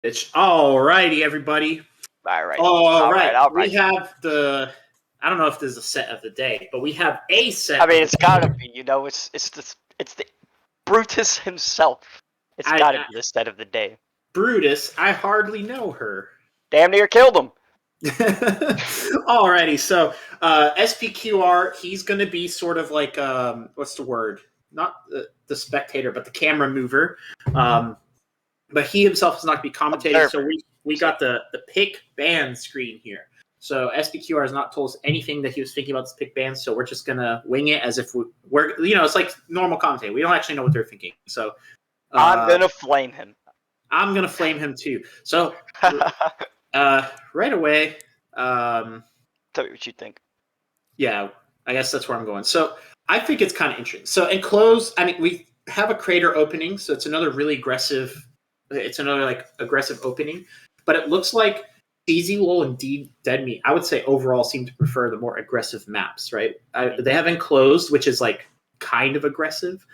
It's all righty, everybody. All right. All right. All right. We have the. I don't know if there's a set of the day, but we have a set. I mean, of it's the gotta day. be. You know, it's the Brutus himself. It's gotta be the set of the day. Brutus. I hardly know her. Damn near killed him. Alrighty, so SPQR, he's going to be sort of like what's the word? Not the spectator, but the camera mover. But he himself is not going to be commentating. Observer. So we got the pick ban screen here. So SPQR has not told us anything that he was thinking about this pick ban. So we're just gonna wing it as if we're it's like normal commentating. We don't actually know what they're thinking. So I'm gonna flame him. I'm gonna flame him too. So right away. Tell me what you think. Yeah, I guess that's where I'm going. So I think it's kind of interesting. So in close, I mean, we have a crater opening, so it's another really aggressive. It's another like aggressive opening, but it looks like CZLOL and Deadmeat, I would say overall seem to prefer the more aggressive maps, right? They have enclosed, which is like kind of aggressive.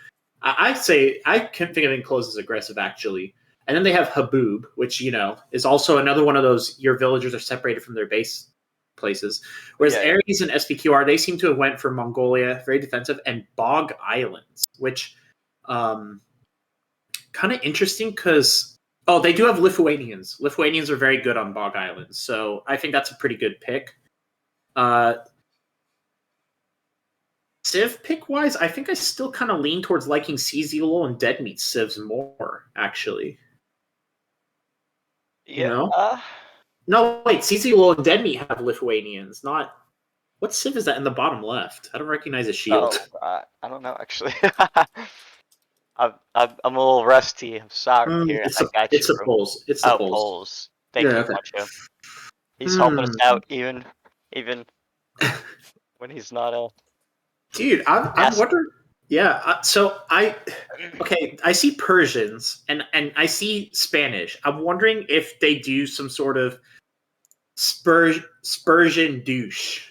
I say I can think of enclosed as aggressive actually. And then they have Haboob, which is also another one of those your villagers are separated from their base places. Whereas Ares and SPQR, they seem to have went for Mongolia, very defensive, and Bog Islands, which kind of interesting because they do have Lithuanians. Lithuanians are very good on Bog Islands, so I think that's a pretty good pick. Civ pick wise, I think I still kind of lean towards liking CZLOL and Deadmeat civs more, actually. Yeah. No, wait, CZLOL and Deadmeat have Lithuanians, not. What civ is that in the bottom left? I don't recognize a shield. Oh, I don't know actually. I'm a little rusty. I'm sorry here. It's the polls. It's the polls. Polls. Thank you, okay. Macho. He's helping us out even when he's not a. Dude, I'm wondering. Yeah, so I see Persians and I see Spanish. I'm wondering if they do some sort of Spurgeon douche.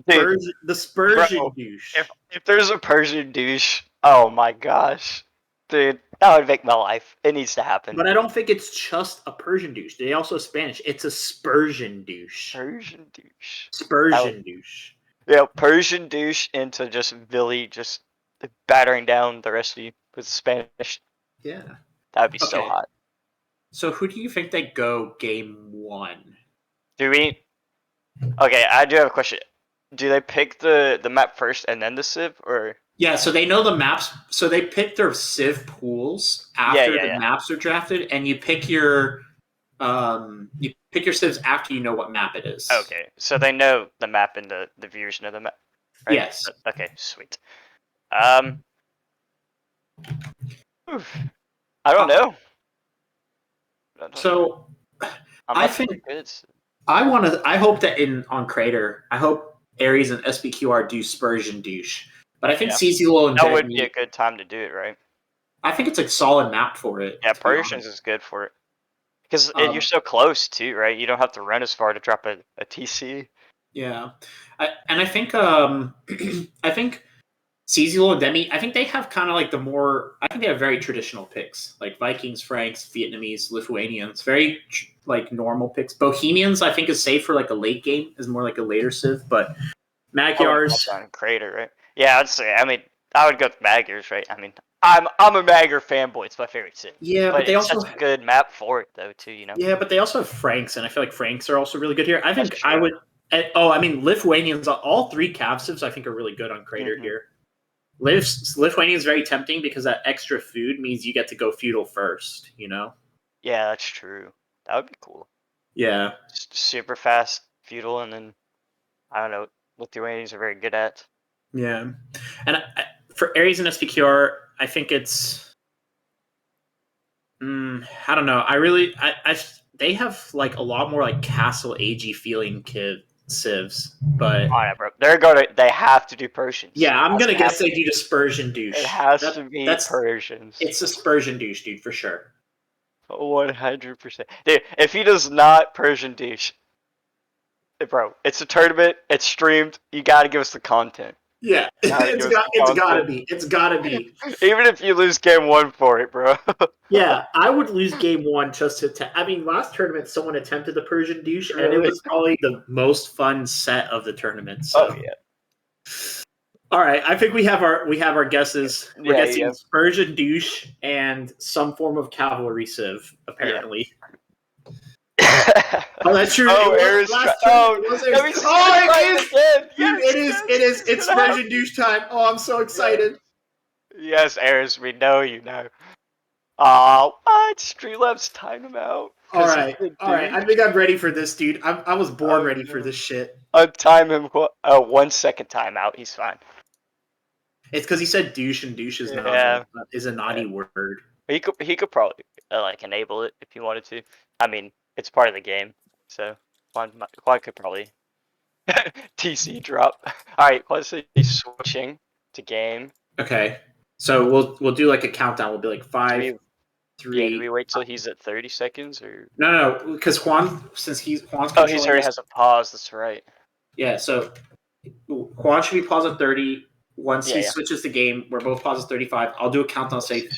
Dude, the Spurgeon douche. If there's a Persian douche, oh my gosh, dude, that would make my life. It needs to happen. But I don't think it's just a Persian douche. They also have Spanish. It's a Spurgeon douche. Persian douche. Spurgeon douche. Yeah, Persian douche into just Billy just battering down the rest of you with Spanish. Yeah. That would be so hot. So who do you think they go game 1? Okay, I do have a question. Do they pick the map first and then the civ, or? Yeah, so they know the maps. So they pick their civ pools after the maps are drafted, and you pick your civs after you know what map it is. Okay, so they know the map and the viewers know the map. Right? Yes. Okay, sweet. I don't know. So I think I hope that on Crater, I hope Ares and SPQR do Spurgeon douche. But I think CZLOL and that would be a good time to do it, right? I think it's a solid map for it. Yeah, Persians is good for it. Because you're so close too, right? You don't have to run as far to drop a TC. Yeah. I think CZLOL and Demi, I think they have kind of like I think they have very traditional picks. Like Vikings, Franks, Vietnamese, Lithuanians. Very like normal picks. Bohemians, I think, is safe for like a late game, is more like a later civ, but Magyars on Crater, right? Yeah, I'd say. I mean, I would go with Magyars, right? I mean, I'm a Magyar fanboy. It's my favorite civ. Yeah, but they also such a good map for it, though, too. Yeah, but they also have Franks, and I feel like Franks are also really good here. I think I would. I mean, Lithuanians. All 3 Cav civs I think are really good on Crater here. Lithuanian is very tempting because that extra food means you get to go feudal first. Yeah, that's true. That would be cool. Yeah, just super fast feudal, and then I don't know. Lithuanians are very good at. Yeah, and for Ares and SPQR, I think it's. I don't know. They have like a lot more like castle agey feeling civs, but bro. They have to do Persians. Yeah, I'm gonna guess they do the Spurgeon douche. It has to be Persians. It's a Spurgeon douche, dude, for sure. 100%. Dude, if he does not Persian douche, bro, it's a tournament. It's streamed. You got to give us the content. Yeah, Now he goes to it's gotta console. be. It's gotta be. Even if you lose game 1 for it, bro. Yeah, I would lose game 1 just to. I mean, last tournament someone attempted the Persian douche, and it Really? was probably the most fun set of the tournament. So. Oh yeah. All right, I think we have our guesses. We're Yeah, guessing yeah. Persian douche and some form of cavalry civ. Apparently. Oh, that's true. Oh, It was Ares. last Oh, turn. It was no, Ares. he's Oh, trying it is! again. Dude, Yes, it is. It's gonna Persian douche time. Oh, I'm so excited. Yes, Ares, we know you know. Oh, what? Streamlabs time him out. All right. I think I'm ready for this, dude. I was born ready for this shit. Untime him. 1 second timeout. He's fine. It's because he said douche, and douche is a naughty word. He could probably like enable it if he wanted to. I mean, it's part of the game, so Quan could probably TC drop. All right, let's see. He's switching to game. Okay, so we'll do like a countdown. We'll be like 5, 3. Yeah, do we wait till he's at 30 seconds or? No, because Juan's he already has a pause. That's right. Yeah, so Juan should be paused at 30. Once he switches the game, we're both paused at 35. I'll do a countdown. Say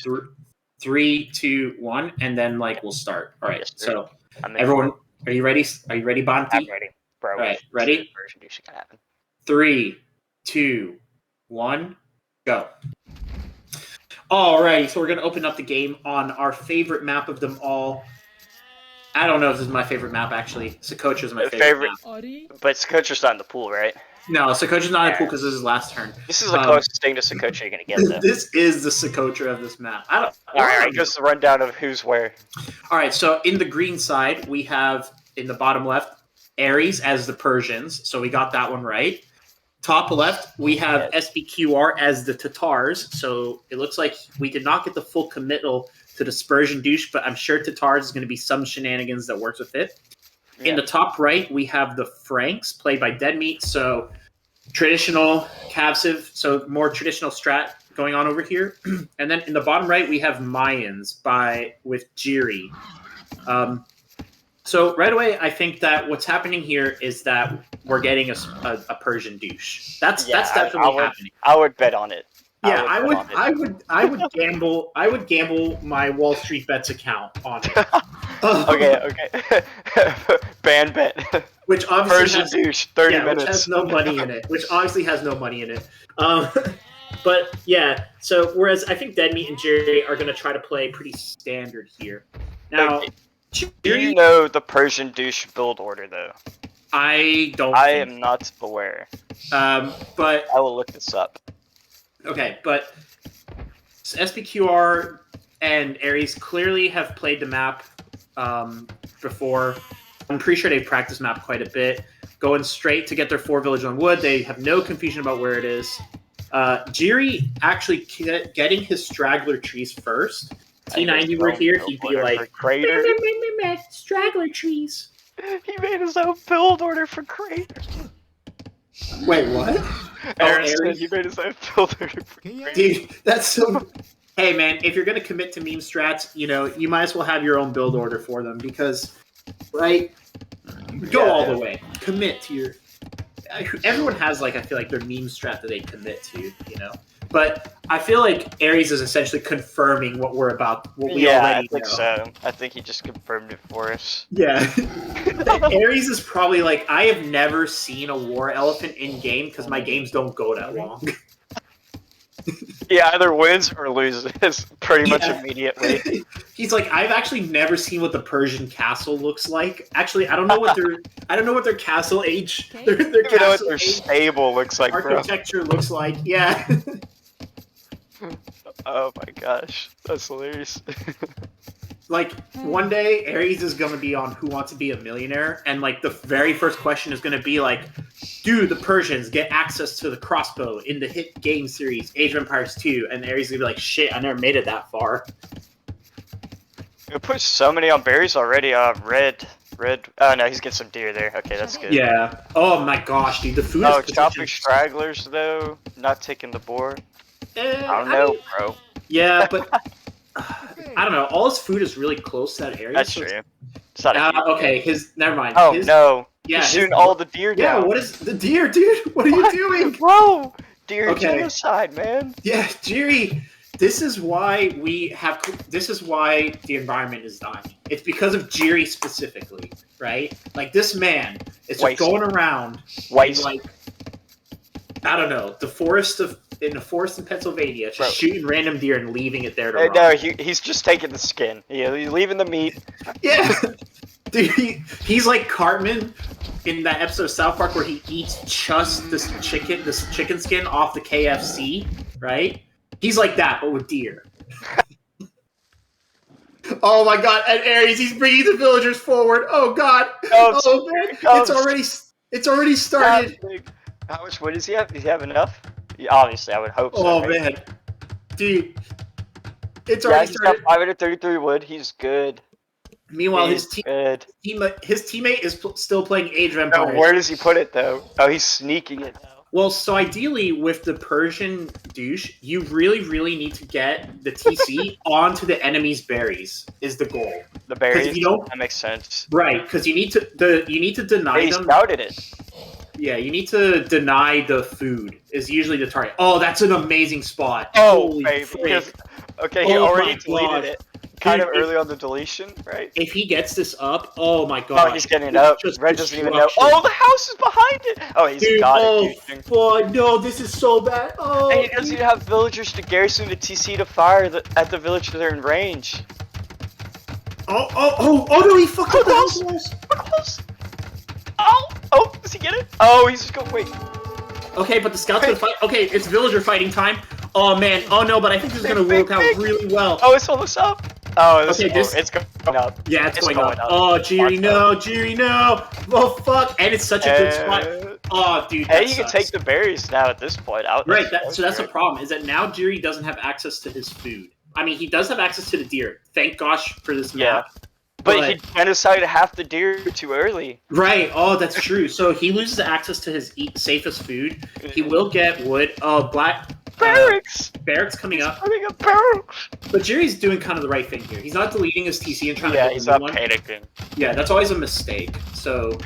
3, 2, 1, and then we'll start. All right. Yes, so everyone, are you ready? Are you ready, Bonti? I'm ready, bro. All right, ready? 3, 2, 1, go. All right, so we're gonna open up the game on our favorite map of them all. I don't know if this is my favorite map actually. Socotra is my favorite map. But Socotra's not in the pool, right? No, Socotra's not in the pool because this is last turn. This is the closest thing to Socotra you're gonna get, though. This is the Socotra of this map. All right, just the rundown of who's where. All right, so in the green side, we have in the bottom left Ares as the Persians, so we got that one right. Top left, we have SPQR as the Tatars, so it looks like we did not get the full committal to the Persian douche, but I'm sure Tatars is going to be some shenanigans that works with it. Yeah. In the top right, we have the Franks, played by Deadmeat, so traditional Cavciv, so more traditional strat going on over here. And then in the bottom right, we have Mayans with Jiri. So right away, I think that what's happening here is that we're getting a Persian douche. That's definitely happening. I would bet on it. Yeah, I would gamble. I would gamble my Wall Street Bets account on it. Okay. Ban bet. Which obviously Persian douche, 30 minutes. Which has no money in it. Which obviously has no money in it. But yeah, so whereas I think Deadmeat and Jerry are going to try to play pretty standard here. Now, do you know the Persian douche build order though? I don't. I am not aware. But I will look this up. Okay, but SPQR and Ares clearly have played the map before. I'm pretty sure they've practiced map quite a bit. Going straight to get their 4 village on wood. They have no confusion about where it is. Jiri actually getting his straggler trees first. T90 were here, he'd be like, straggler trees. He made his own build order for Crater. Wait, what? Ares said he made his own build order for Crater. Dude, that's so... Hey, man, if you're going to commit to meme strats, you might as well have your own build order for them because, right? Go all the way. Commit to your... Everyone has, I feel like their meme strat that they commit to, But I feel like Ares is essentially confirming what we already know. I think so. I think he just confirmed it for us. Yeah. Ares is probably I have never seen a war elephant in game because my games don't go that long. He either wins or loses pretty much immediately. He's I've actually never seen what the Persian castle looks like. Actually, I don't know what their castle age, their castle their stable looks like, architecture looks like. Yeah. Oh my gosh, that's hilarious. One day, Ares is going to be on Who Wants to Be a Millionaire, and the very first question is going to be do the Persians get access to the crossbow in the hit game series Age of Empires 2? And Ares is going to be like, shit, I never made it that far. We put so many on berries already. Red. Oh no, he's getting some deer there. Okay, that's good. Yeah. Oh my gosh, dude, the food is chopping stragglers though, not taking the board. I don't know, bro. Yeah, but I don't know. All his food is really close to that area. That's true. It's not okay, never mind. Oh no. Yeah, he's shooting all the deer down. Yeah, what is the deer, dude? What are you doing? Bro, Deer genocide, man. Yeah, Jiri. This is why This is why the environment is dying. It's because of Jiri specifically, right? Like this man is just going around, in, like, I don't know, in the forest in Pennsylvania, just shooting random deer and leaving it there to rot. No, he's just taking the skin. He's leaving the meat. Yeah, dude, he's like Cartman in that episode of South Park where he eats just this chicken skin off the KFC, right? He's like that, but with deer. Oh my god! And Ares, he's bringing the villagers forward. Oh god! Oh man! It's already started. How much wood does he have? Does he have enough? Yeah, obviously, I would hope so. Oh right? man, dude! It's already started. He's got 533 wood. He's good. Meanwhile, his teammate is still playing Age of Empires. No, where does he put it though? Oh, he's sneaking it now. Well, so ideally with the Persian douche, you really, really need to get the TC onto the enemy's berries. Is the goal. The berries. That makes sense. Right, because you need to deny them. He scouted it. Yeah, you need to deny the food. Is usually the target. Oh, that's an amazing spot. Oh, okay, he already deleted it. Kind of early on the deletion, right? If he gets this up, oh my god. Oh, he's getting it up. Red doesn't even know. Oh, the house is behind it! Oh, he's got it. Oh, no, this is so bad. Oh, and he doesn't even have villagers to garrison the TC to fire at the village that are in range. Oh, no, he fucked up the house. Close. Oh, does he get it? Oh, he's just going, wait. Okay, but the scouts gonna fight. Okay, it's villager fighting time. Oh man, oh no, but I think this is gonna work out really well. Oh, it's almost up. Oh, it's going up. Yeah, it's going up. Oh, Jiri, no. Oh, fuck. And it's such a good spot. Oh, dude, Hey, you can take the berries now at this point. Right, so that's the problem, is that now Jiri doesn't have access to his food. I mean, he does have access to the deer. Thank gosh for this map. But he genocided half the deer too early. Right, oh, that's true. So he loses access to his safest food. He will get wood. Oh, Barracks coming up. Putting a barracks. But Jerry's doing kind of the right thing here. He's not deleting his TC and trying to. Yeah, he's not panicking. Yeah, that's always a mistake. So,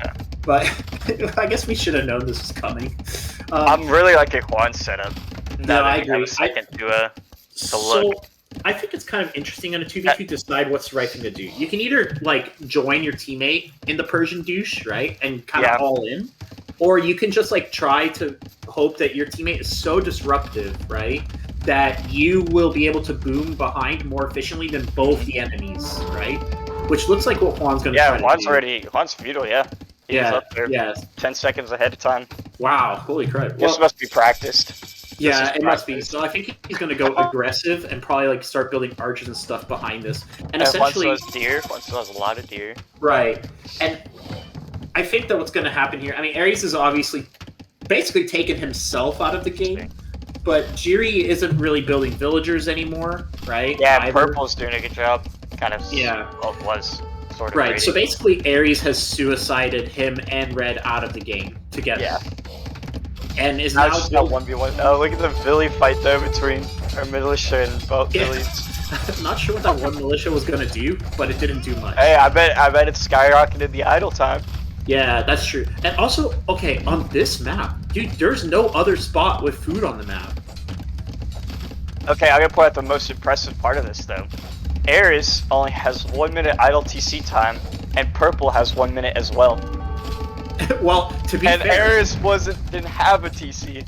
but I guess we should have known this was coming. I'm really liking Juan's setup. No, I agree. To look. I think it's kind of interesting on a 2v2 to decide what's the right thing to do. You can either like join your teammate in the Persian douche, right, and kind of all in. Or you can just like try to hope that your teammate is so disruptive, right, that you will be able to boom behind more efficiently than both the enemies, right? Which looks like what Juan's going to try to do. Juan's feudal, He's up there 10 seconds ahead of time. Wow, holy crap. This must be practiced. Yeah, it must be. So I think he's going to go aggressive and probably like start building archers and stuff behind this. And essentially... Juan still has a lot of deer. Right. And... I think that what's going to happen here, I mean, Ares is obviously basically taken himself out of the game, but Jiri isn't really building villagers anymore, right? Yeah, Purple's doing a good job. Kind of. Yeah. Well, was sort of. Right, so basically Ares has suicided him and Red out of the game together. Yeah. And is now just not 1v1. Oh, look at the Villy fight though between our militia and both Villies. I'm not sure what that one militia was going to do, but it didn't do much. Hey, I bet it skyrocketed the idle time. Yeah, that's true. And also, okay, on this map, dude, there's no other spot with food on the map. Okay, I'm gonna point out the most impressive part of this, though. Ares only has 1 minute idle TC time, and Purple has 1 minute as well. Well, to be fair... And Ares didn't have a TC.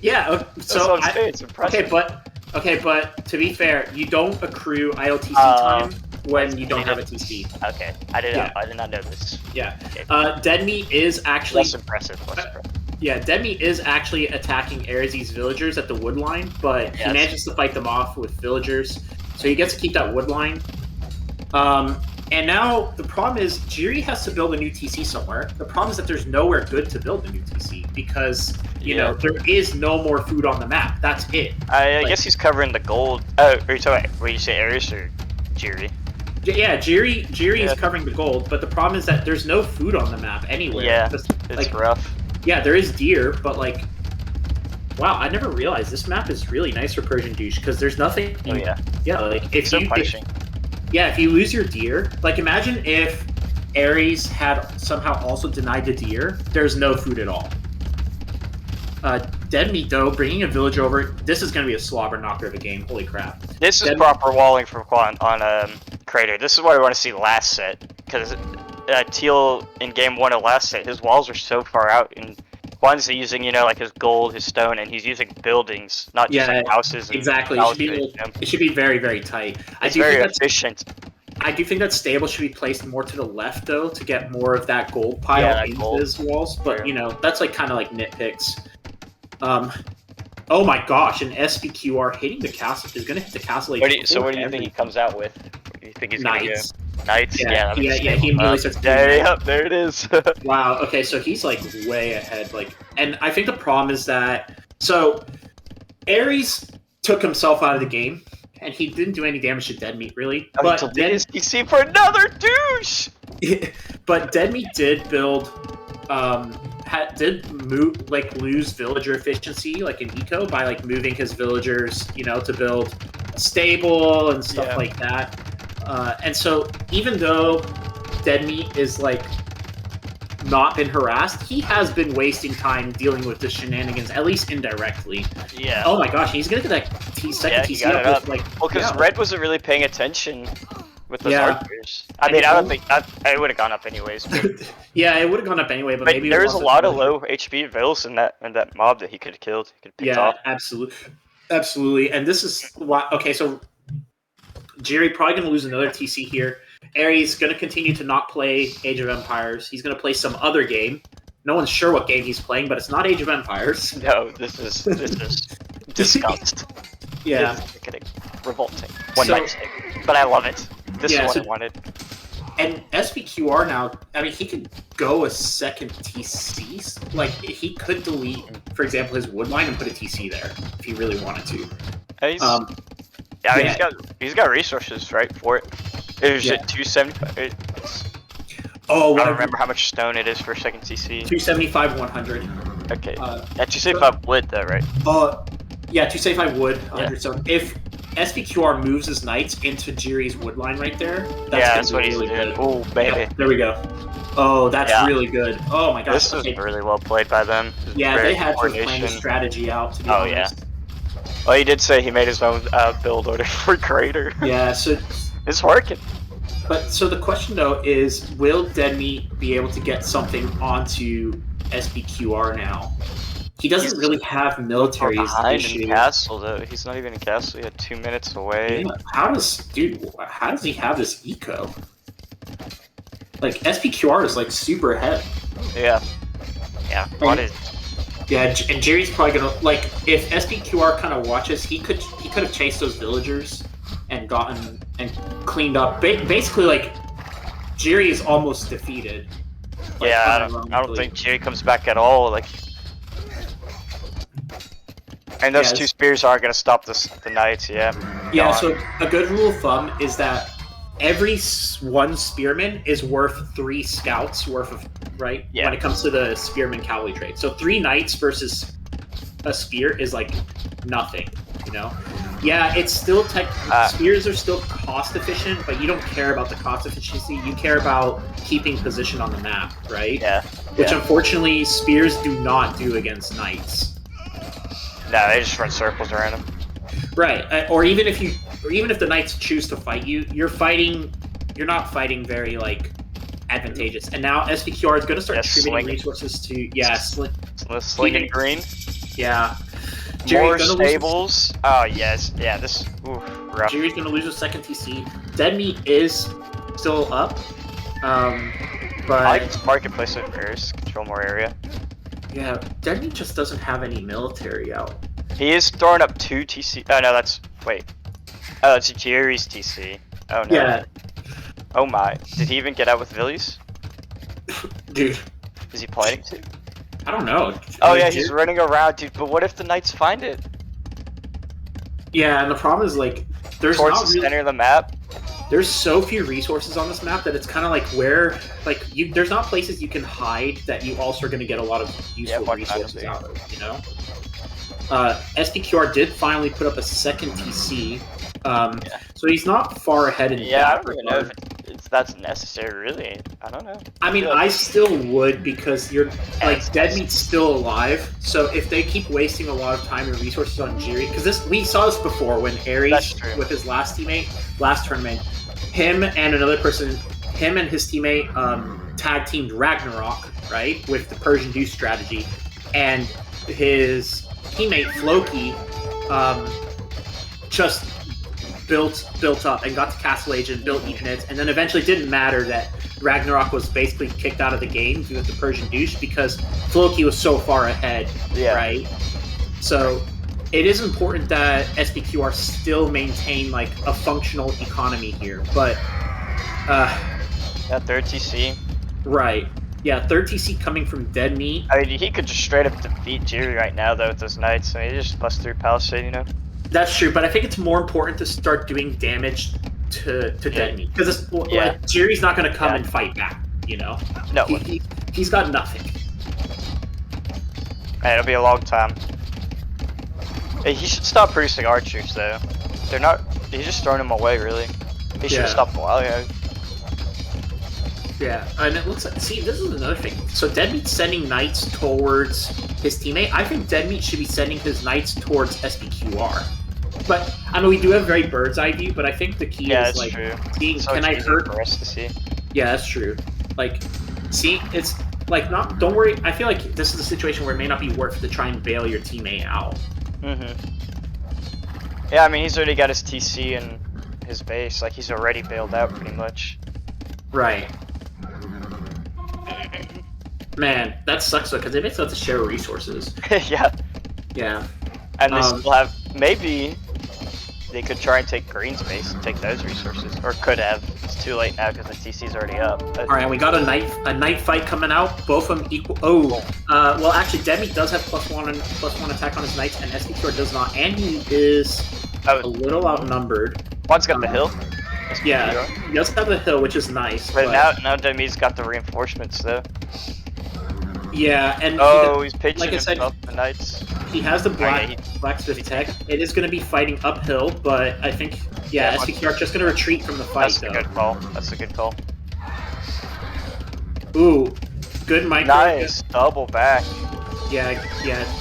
Yeah, so... It's impressive. Okay, but to be fair, you don't accrue idle TC time when you don't have a TC. Okay, I did not know this. Yeah. Okay. Deadmeat is actually... Less impressive. Yeah, Deadmeat is actually attacking Ares' villagers at the wood line, but he manages to fight them off with villagers, so he gets to keep that wood line. And now the problem is Jiri has to build a new TC somewhere. The problem is that there's nowhere good to build a new TC because, you know, there is no more food on the map. That's it. I guess he's covering the gold. Oh, are you talking about, you say Ares or Jiri? Yeah, Jiri is covering the gold, but the problem is that there's no food on the map anywhere. Yeah, it's rough. Yeah, there is deer, but like, wow, I never realized this map is really nice for Persian douche because there's nothing. Oh yeah. Yeah, like if so punishing. If you lose your deer, like imagine if Ares had somehow also denied the deer, there's no food at all. Deadmeat though, bringing a village over, this is going to be a slobber knocker of a game. Holy crap! This is proper walling from Quan on Crater. This is what I want to see last set, because Teal in game 1 of last set, his walls are so far out, and Quan's using, you know, like his gold, his stone, and he's using buildings, not just like houses. And exactly. It should be very, very tight. It's very efficient. I do think that stable should be placed more to the left though, to get more of that gold pile into his walls. But you know, that's like kind of like nitpicks. Oh my gosh, an SPQR hitting the castle is going to hit the castle. Like, so what do you think he comes out with? What do you think he's going to go? Knights? Yeah, he immediately starts. Yep, there it is. Wow. Okay, so he's like way ahead. Like, and I think the problem is that Ares took himself out of the game, and he didn't do any damage to Deadmeat really. But his PC for another douche. But Deadmeat did build. Lose villager efficiency like in eco by like moving his villagers, you know, to build a stable and stuff like that. And so even though Deadmeat is like not been harassed, he has been wasting time dealing with the shenanigans, at least indirectly. Yeah. Oh my gosh, he's gonna get that second TC up. Because Red wasn't really paying attention with those archers. I mean, I don't think it would have gone up anyways. But... yeah, it would have gone up anyway, but maybe there is a lot of low HP vills in that mob that he could have killed. He could pick off. Absolutely. And this is why. Okay, so Jerry probably going to lose another TC here. Ares going to continue to not play Age of Empires. He's going to play some other game. No one's sure what game he's playing, but it's not Age of Empires. No, this is disgust. Yeah, this is revolting. One might say, but I love it. This is what I wanted. And SPQR now, I mean, he could go a second TC. Like, he could delete, for example, his wood line and put a TC there if he really wanted to. He's got resources, right, for it. Is it 275? I don't remember how much stone it is for a second TC. 275, 100. Okay. 275 wood, though, right? Yeah, 275 wood, 100 stone. If SPQR moves his knights into Jiri's wood line right there, that's what he's doing. Oh, baby. Yeah, there we go. Oh, that's really good. Oh my gosh. This was really well played by them. Yeah, they had to plan the strategy out, to be honest. Yeah. Well, he did say he made his own build order for Crater. Yeah, so... it's working. But, so the question, though, is will Deadmeat be able to get something onto SPQR now? He doesn't really have military as the issue. In castle, though. He's not even in castle. He had 2 minutes away. Yeah, how does he have this eco? Like, SPQR is, like, super ahead. Yeah. Yeah. What is... Yeah, and Jerry's probably gonna, like, if SPQR kind of watches, he could have chased those villagers and gotten and cleaned up. Basically, like, Jerry is almost defeated. Like, yeah, I don't think Jerry comes back at all. Like, and those two spears are gonna stop the knights. Yeah. Yeah. So a good rule of thumb is that every one spearman is worth 3 scouts worth of when it comes to the spearman cavalry trade. So 3 knights versus a spear is like nothing, you know. Yeah, it's still spears are still cost efficient, but you don't care about the cost efficiency. You care about keeping position on the map, right? Yeah. Which unfortunately spears do not do against knights. No, they just run circles around them. Right, or even if the knights choose to fight you, you're not fighting very like advantageous. And now SPQR is going to start attributing resources to slinging green. Yeah. More stables. Oh yes, yeah. This rough. Jerry's going to lose a second TC. Deadmeat is still up, but I like this marketplace of Paris. Control more area. Yeah, Deadmeat just doesn't have any military out. He is throwing up 2 TC. Oh no, that's it's Jerry's TC. Oh no. Yeah. Oh my. Did he even get out with Villies? Dude. Is he planning to? I don't know. Oh yeah, he's running around, dude. But what if the knights find it? Yeah, and the problem is like there's towards the center of the map. There's so few resources on this map that it's kind of like there's not places you can hide that you also are going to get a lot of useful resources out of, you know? SPQR did finally put up a second TC, so he's not far ahead in I don't even know if that's necessary, really. I don't know. I mean, I still would because you're like it's Deadmeat's still alive. So if they keep wasting a lot of time and resources on Jiri, because we saw this before when Ares with his last teammate, last tournament, him and another person, him and his teammate tag teamed Ragnarok, right, with the Persian Deuce strategy, and his teammate Floki just built up and got to Castle Age and built units, and then eventually it didn't matter that Ragnarok was basically kicked out of the game due to the Persian douche because Floki was so far ahead, right? So it is important that SPQR still maintain like a functional economy here, but that third TC, right? Yeah, third TC coming from Deadmeat. I mean, he could just straight up defeat Jiri right now though with those knights. I mean, he just bust through Palisade, you know. That's true, but I think it's more important to start doing damage to Deadmeat because like, Jiri's not going to come and fight back. You know, no, he's got nothing. Hey, it'll be a long time. Hey, he should stop producing archers though. They're not. He's just throwing them away, really. He should have stopped a while ago. Yeah, and it looks like. See, this is another thing. So Deadmeat's sending knights towards his teammate. I think Deadmeat should be sending his knights towards SPQR. But I mean, we do have very bird's eye view. But I think the key is like seeing. So can I hurt? For us to see. Yeah, that's true. Like, see, it's like not. Don't worry. I feel like this is a situation where it may not be worth to try and bail your teammate out. Yeah, I mean, he's already got his TC and his base. Like, he's already bailed out pretty much. Right. Man, that sucks though, because they basically have to share resources. Yeah. Yeah. And they still have, maybe they could try and take green space and take those resources, or could have. It's too late now because the TC's already up. But... All right, we got a night fight coming out. Both of them equal. Oh, well, actually, Deadmeat does have +1 attack on his knights, and SPQR does not, and he is a little outnumbered. One's got the hill. Yeah, he does have the hill, which is nice. But now Deadmeat's got the reinforcements though. Yeah, and he's pitching like I said, up the knights. He has the blacksmith tech. It is going to be fighting uphill, but I think SPQR just going to retreat from the fight. That's a good call. That's a good call. Ooh, good micro. Nice double back. Yeah,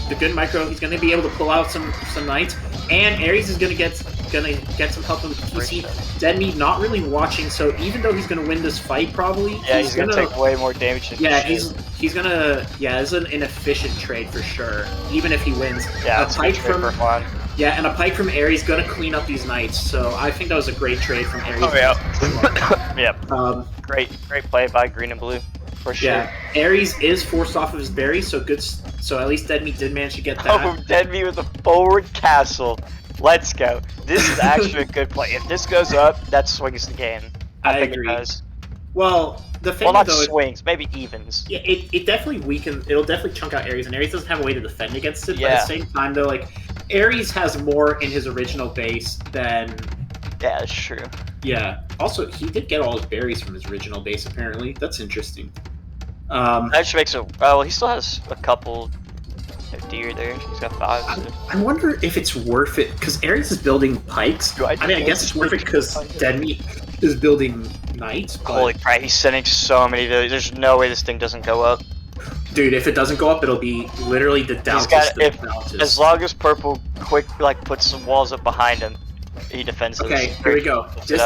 the good micro. He's going to be able to pull out some knights, and Ares is going to get some help with TC. Deadmeat not really watching, so even though he's going to win this fight, probably he's going to take way more damage. Than he's going to it's an inefficient trade for sure. Even if he wins, a pike from and a pike from Ares going to clean up these knights. So I think that was a great trade from Ares. Oh yeah, great play by green and blue. For sure. Yeah, Ares is forced off of his berry, so good. So at least Deadmeat did manage to get that. Oh, Deadmeat with a forward castle. Let's go. This is actually a good play. If this goes up, that swings the game. I think agree. It does. Well, the thing not though, swings, maybe evens. Yeah, it definitely weakens. It'll definitely chunk out Ares, and Ares doesn't have a way to defend against it. But at the same time, though, like Ares has more in his original base than. Yeah, that's true. Yeah. Also, he did get all his berries from his original base. Apparently, that's interesting. That actually makes it. Well, he still has a couple deer there. He's got 5. So. I wonder if it's worth it because Ares is building pikes. I guess it's worth it because Deadmeat is building knights. But... Holy crap! He's sending so many villages. There's no way this thing doesn't go up. Dude, if it doesn't go up, it'll be literally the doubtest. As long as purple puts some walls up behind him. He defends. Okay, here we go. If this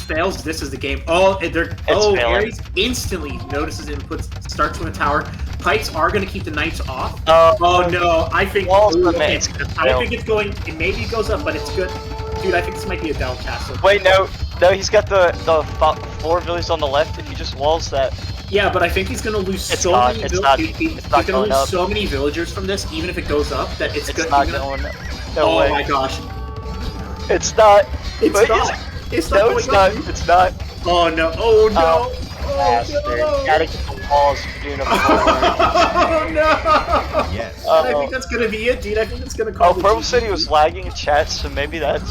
fails, this is the game. Ares instantly notices it and starts with a tower. Pikes are going to keep the knights off. Oh no, I think. I think it's going. Maybe it goes up, but it's good. Dude, I think this might be a down castle. Wait, no, he's got the 4 villages on the left. If he just walls that. Yeah, but I think he's going to lose so many villagers from this, even if it goes up. That it's not going up. No way. My gosh. It's not. It's not. It's not. It's not. Oh no. Oh no. No. Gotta get the walls beautiful. Oh no. Yes. I think that's gonna be it, dude. I think it's gonna call. Purple said he was lagging in chat, so maybe that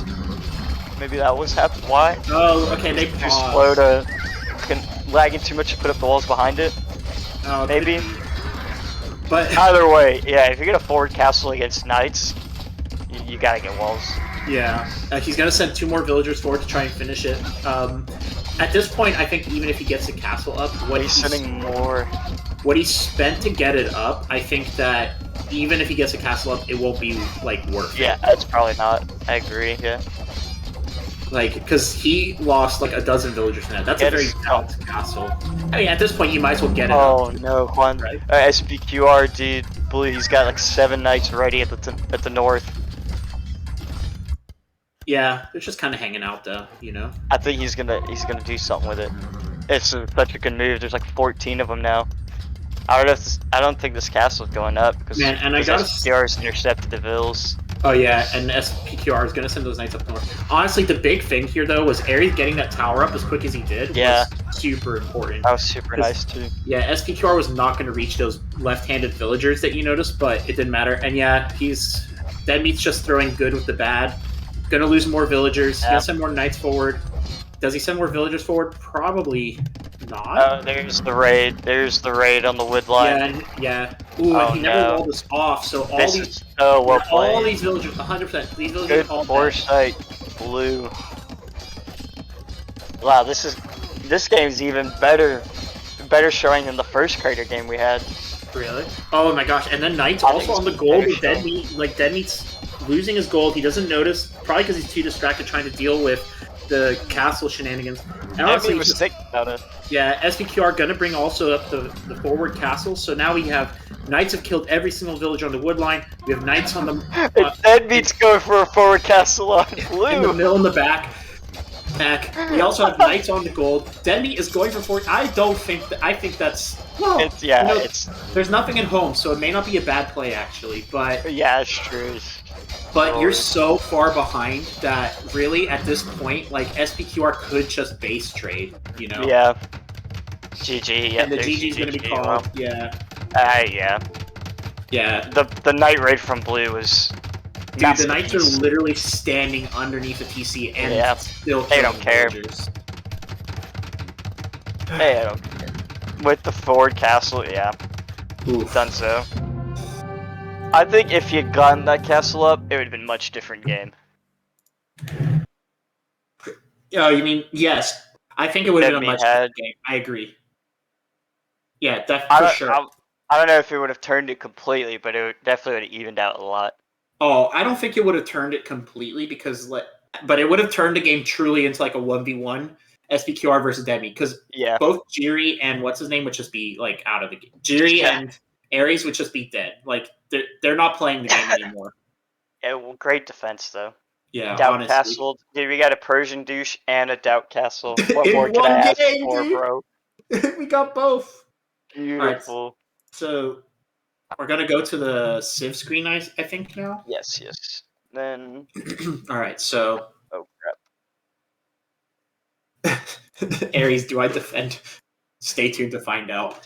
was happening. Why? Oh, okay. They too slow to lagging too much to put up the walls behind it. Maybe. But either way, yeah. If you're gonna forward castle against knights. You gotta get walls. Yeah, he's gonna send 2 more villagers forward to try and finish it. At this point, I think even if he gets the castle up, He's sending more. What he spent to get it up, I think that even if he gets a castle up, it won't be like worth it. Yeah, that's probably not. I agree. Yeah. Like, because he lost like a dozen villagers now. That's a very balanced castle. I mean, at this point, you might as well get it up. Oh no, Juan. Right? SPQR, dude. Blue, he's got like 7 knights ready at the north. Yeah, they're just kind of hanging out though, you know. I think he's gonna do something with it. It's such a good move. There's like 14 of them now. I don't know if I don't think this castle's going up because SPQR's intercepted the vills. Oh yeah, and SPQR is gonna send those knights up north. Honestly, the big thing here though was Ares getting that tower up as quick as he did. Yeah, was super important. That was super nice too. Yeah, SPQR was not going to reach those left-handed villagers that you noticed, but it didn't matter. And yeah, Deadmeat's just throwing good with the bad. Gonna lose more villagers. Yeah. Gonna send more knights forward. Does he send more villagers forward? Probably not. There's the raid. There's the raid on the wood line. Yeah. Ooh, and he never rolled this off. So all these villagers, 100%. These villagers good foresight, Blue. Wow, this game's even better showing than the first Crater game we had. Really? Oh my gosh! And then Knights also on the gold with Deadmeat. Like Deadmeat's losing his gold. He doesn't notice, probably because he's too distracted trying to deal with the castle shenanigans. And honestly, was sick about it. Yeah, SPQR gonna bring also up the forward castle. So now we have Knights have killed every single village on the wood line. We have Knights on the. Deadmeat's going for a forward castle on Blue. In the mill in the back. We also have Knights on the gold. Deadmeat is going for 40. I think that's. Well, there's nothing at home, so it may not be a bad play actually. But yeah, it's true. But you're so far behind that really at this point, like SPQR could just base trade, you know? Yeah. GG. Yeah. And the GG's gonna be called. Yeah. Yeah. Yeah. The Knight raid from Blue was. Dude, the Knights are literally standing underneath the TC and still they don't care. Hey, I don't care. With the forward castle, yeah. Oof. Done so. I think if you gotten that castle up, it would have been a much different game. Oh, you mean, yes. I think it would have been a much different game. I agree. Yeah, for sure. I don't know if it would have turned it completely, but it definitely would have evened out a lot. Oh, I don't think it would have turned it completely but it would have turned the game truly into like a 1v1 SPQR versus Deadmeat because both Jiri and what's his name would just be like out of the game. Jiri and Ares would just be dead. Like they're not playing the game anymore. Yeah, well, great defense though. Yeah, Doubt honestly. Castle. Dude, we got a Persian douche and a Doubt Castle. What more can I ask for, bro? We got both. Beautiful. Right, so we're gonna go to the Civ screen, I think now. Yes. Then. All right. So. Oh crap. Ares, do I defend? Stay tuned to find out.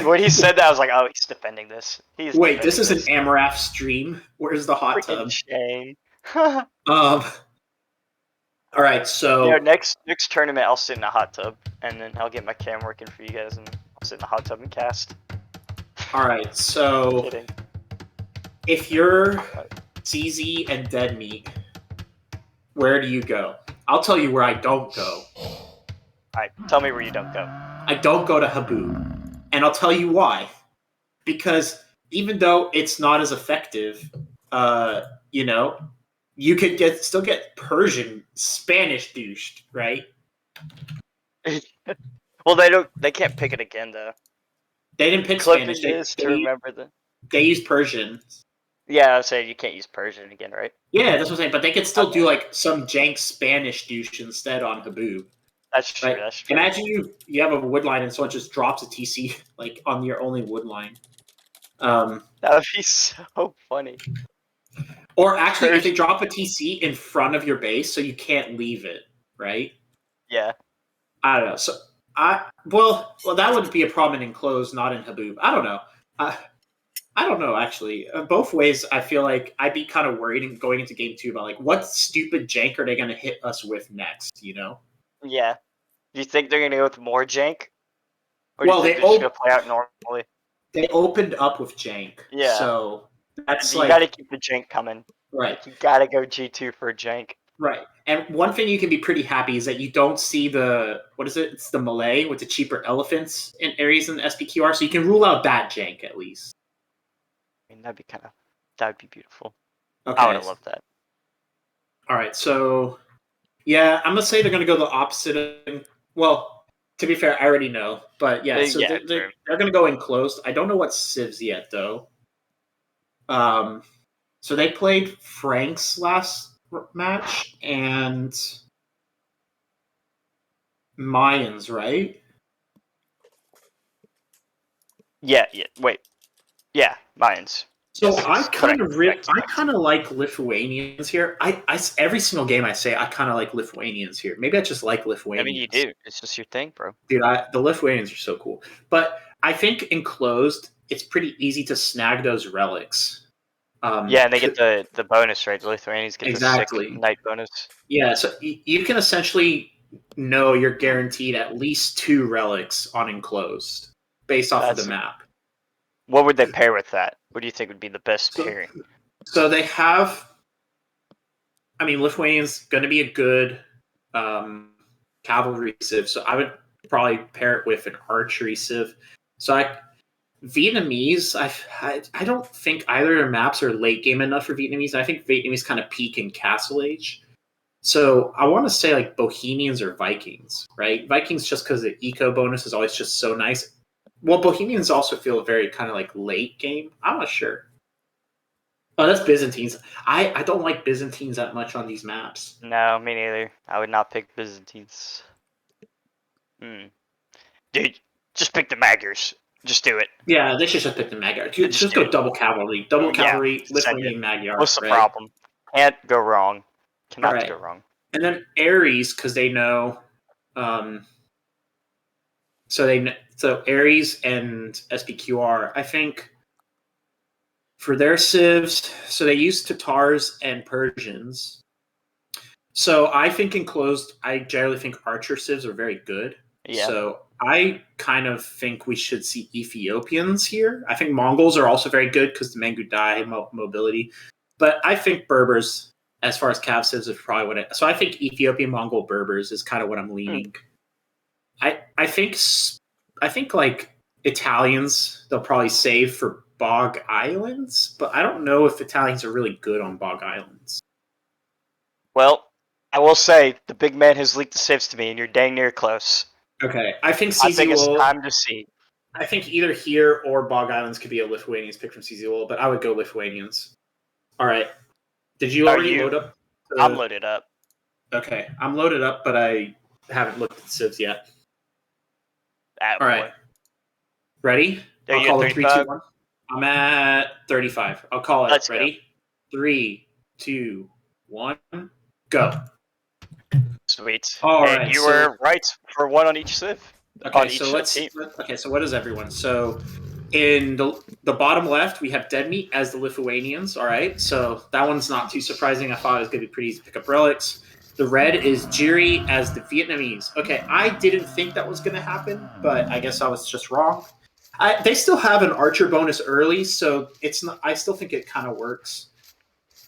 When he said that, I was like, "Oh, he's defending this." Wait, this is an Amarath stream. Where's the hot tub? Shame. All right, so next tournament, I'll sit in a hot tub, and then I'll get my cam working for you guys, and I'll sit in a hot tub and cast. All right, so if you're CZ and Deadmeat, where do you go? I'll tell you where I don't go. All right, tell me where you don't go. I don't go to Haboob, and I'll tell you why. Because even though it's not as effective, you could still get Persian, Spanish douched, right? Well, they can't pick it again though. They didn't pick Spanish. They use Persian. Yeah, I was saying you can't use Persian again, right? Yeah, that's what I'm saying. But they could still do like some jank Spanish douche instead on Haboob. That's true. Right? That's true. Imagine you have a wood line and someone just drops a TC like on your only wood line. That would be so funny. Or actually, if they drop a TC in front of your base, so you can't leave it, right? Yeah. I don't know. So well, that would be a problem in enclosed, not in Haboob. I don't know. I don't know, actually. Both ways, I feel like I'd be kind of worried going into game 2 about, like, what stupid jank are they going to hit us with next, you know? Yeah. Do you think they're going to go with more jank? Or well, they're just going to play out normally? They opened up with jank. Yeah. So, That's You like gotta keep the jank coming. right. You gotta go G2 for a jank. Right. And one thing you can be pretty happy is that you don't see what is it? It's the Malay with the cheaper elephants in areas in the SPQR, so you can rule out that jank at least. I mean, that'd be beautiful. Okay. I would have loved that. All right, so yeah, I'm gonna say they're gonna go the opposite of. Well, to be fair, I already know, but yeah, so they're gonna go enclosed. I don't know what civs yet though. So they played Frank's last match and Mayans, right? Yeah. Wait. Yeah, Mayans. So Yes, I kind correct. of like Lithuanians here. I every single game I say I kind of like Lithuanians here. Maybe I just like Lithuanians. I mean, you do. It's just your thing, bro. Dude, the Lithuanians are so cool. But I think enclosed, it's pretty easy to snag those relics. Yeah, and they get the bonus, right? The Lithuanians get the sick night bonus. Yeah, so you can essentially know you're guaranteed at least 2 relics on enclosed based off of the map. What would they pair with that? What do you think would be the best pairing? So they have. I mean, Lithuanian's going to be a good cavalry civ, so I would probably pair it with an archery civ. So Vietnamese, I don't think either of their maps are late game enough for Vietnamese. I think Vietnamese kind of peak in Castle Age. So I want to say like Bohemians or Vikings, right? Vikings just because the eco bonus is always just so nice. Well, Bohemians also feel very kind of like late game. I'm not sure. Oh, that's Byzantines. I don't like Byzantines that much on these maps. No, me neither. I would not pick Byzantines. Dude, just pick the Magyars. Just do it. Yeah, they should just pick the Magyar. Just go double cavalry. Double cavalry, Lithuanian Magyar. What's the problem? Can't go wrong. Cannot go wrong. And then Ares, because they know. So Ares and SPQR, I think, for their civs, so they use Tatars and Persians. So I think enclosed, I generally think archer civs are very good. Yeah. So I kind of think we should see Ethiopians here. I think Mongols are also very good because the Mangudai mobility. But I think Berbers, as far as cav civs, is probably what so I think Ethiopian, Mongol, Berbers is kind of what I'm leaning. I think like Italians, they'll probably save for Bog Islands, but I don't know if Italians are really good on Bog Islands. Well, I will say the big man has leaked the civs to me, and you're dang near close. Okay, I think it's time to see. I think either here or Bog Islands could be a Lithuanians pick from CZ, but I would go Lithuanians. All right. Did you already load up? I'm loaded up. Okay, I'm loaded up, but I haven't looked at civs yet. All right. Ready? I'll call it 3, 2, 1. I'm at 35. I'll call it. Let's ready? 3, 2, 1, go. Sweet. All right. And you were right for 1 on each civ. Okay, so what is everyone? So in the bottom left, we have Deadmeat as the Lithuanians. All right, so that one's not too surprising. I thought it was going to be pretty easy to pick up relics. The red is Jiri as the Vietnamese. Okay, I didn't think that was going to happen, but I guess I was just wrong. They still have an archer bonus early, so it's not. I still think it kind of works.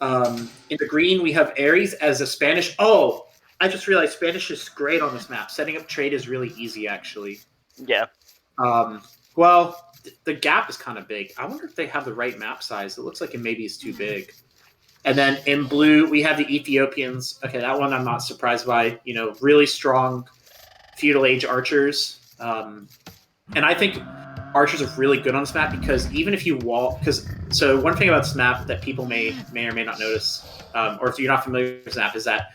In the green, we have Ares as a Spanish. Oh, I just realized Spanish is great on this map. Setting up trade is really easy, actually. Yeah. Well, the gap is kind of big. I wonder if they have the right map size. It looks like it maybe is too big. And then in blue, we have the Ethiopians. Okay, that one I'm not surprised by. You know, really strong feudal age archers. And I think archers are really good on this map because even if you wall, so one thing about this map that people may or may not notice, or if you're not familiar with this map, is that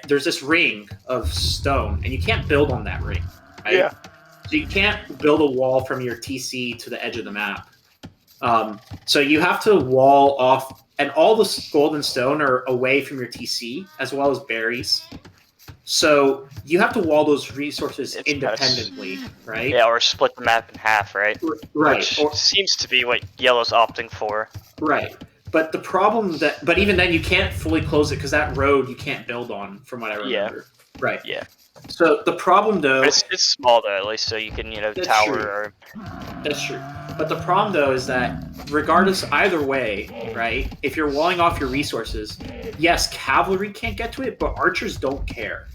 there's this ring of stone, and you can't build on that ring. Right? Yeah. So you can't build a wall from your TC to the edge of the map. So you have to wall off, and all the gold and stone are away from your TC, as well as berries. So you have to wall those resources independently, right? Yeah, or split the map in half, right? Right. Which seems to be what yellow's opting for. Right. But the problem but even then you can't fully close it because that road you can't build on, from what I remember. Yeah. Right. Yeah. So the problem though, but it's small though, at least, so you can tower. That's true. But the problem though is that regardless either way, right? If you're walling off your resources, yes, cavalry can't get to it, but archers don't care.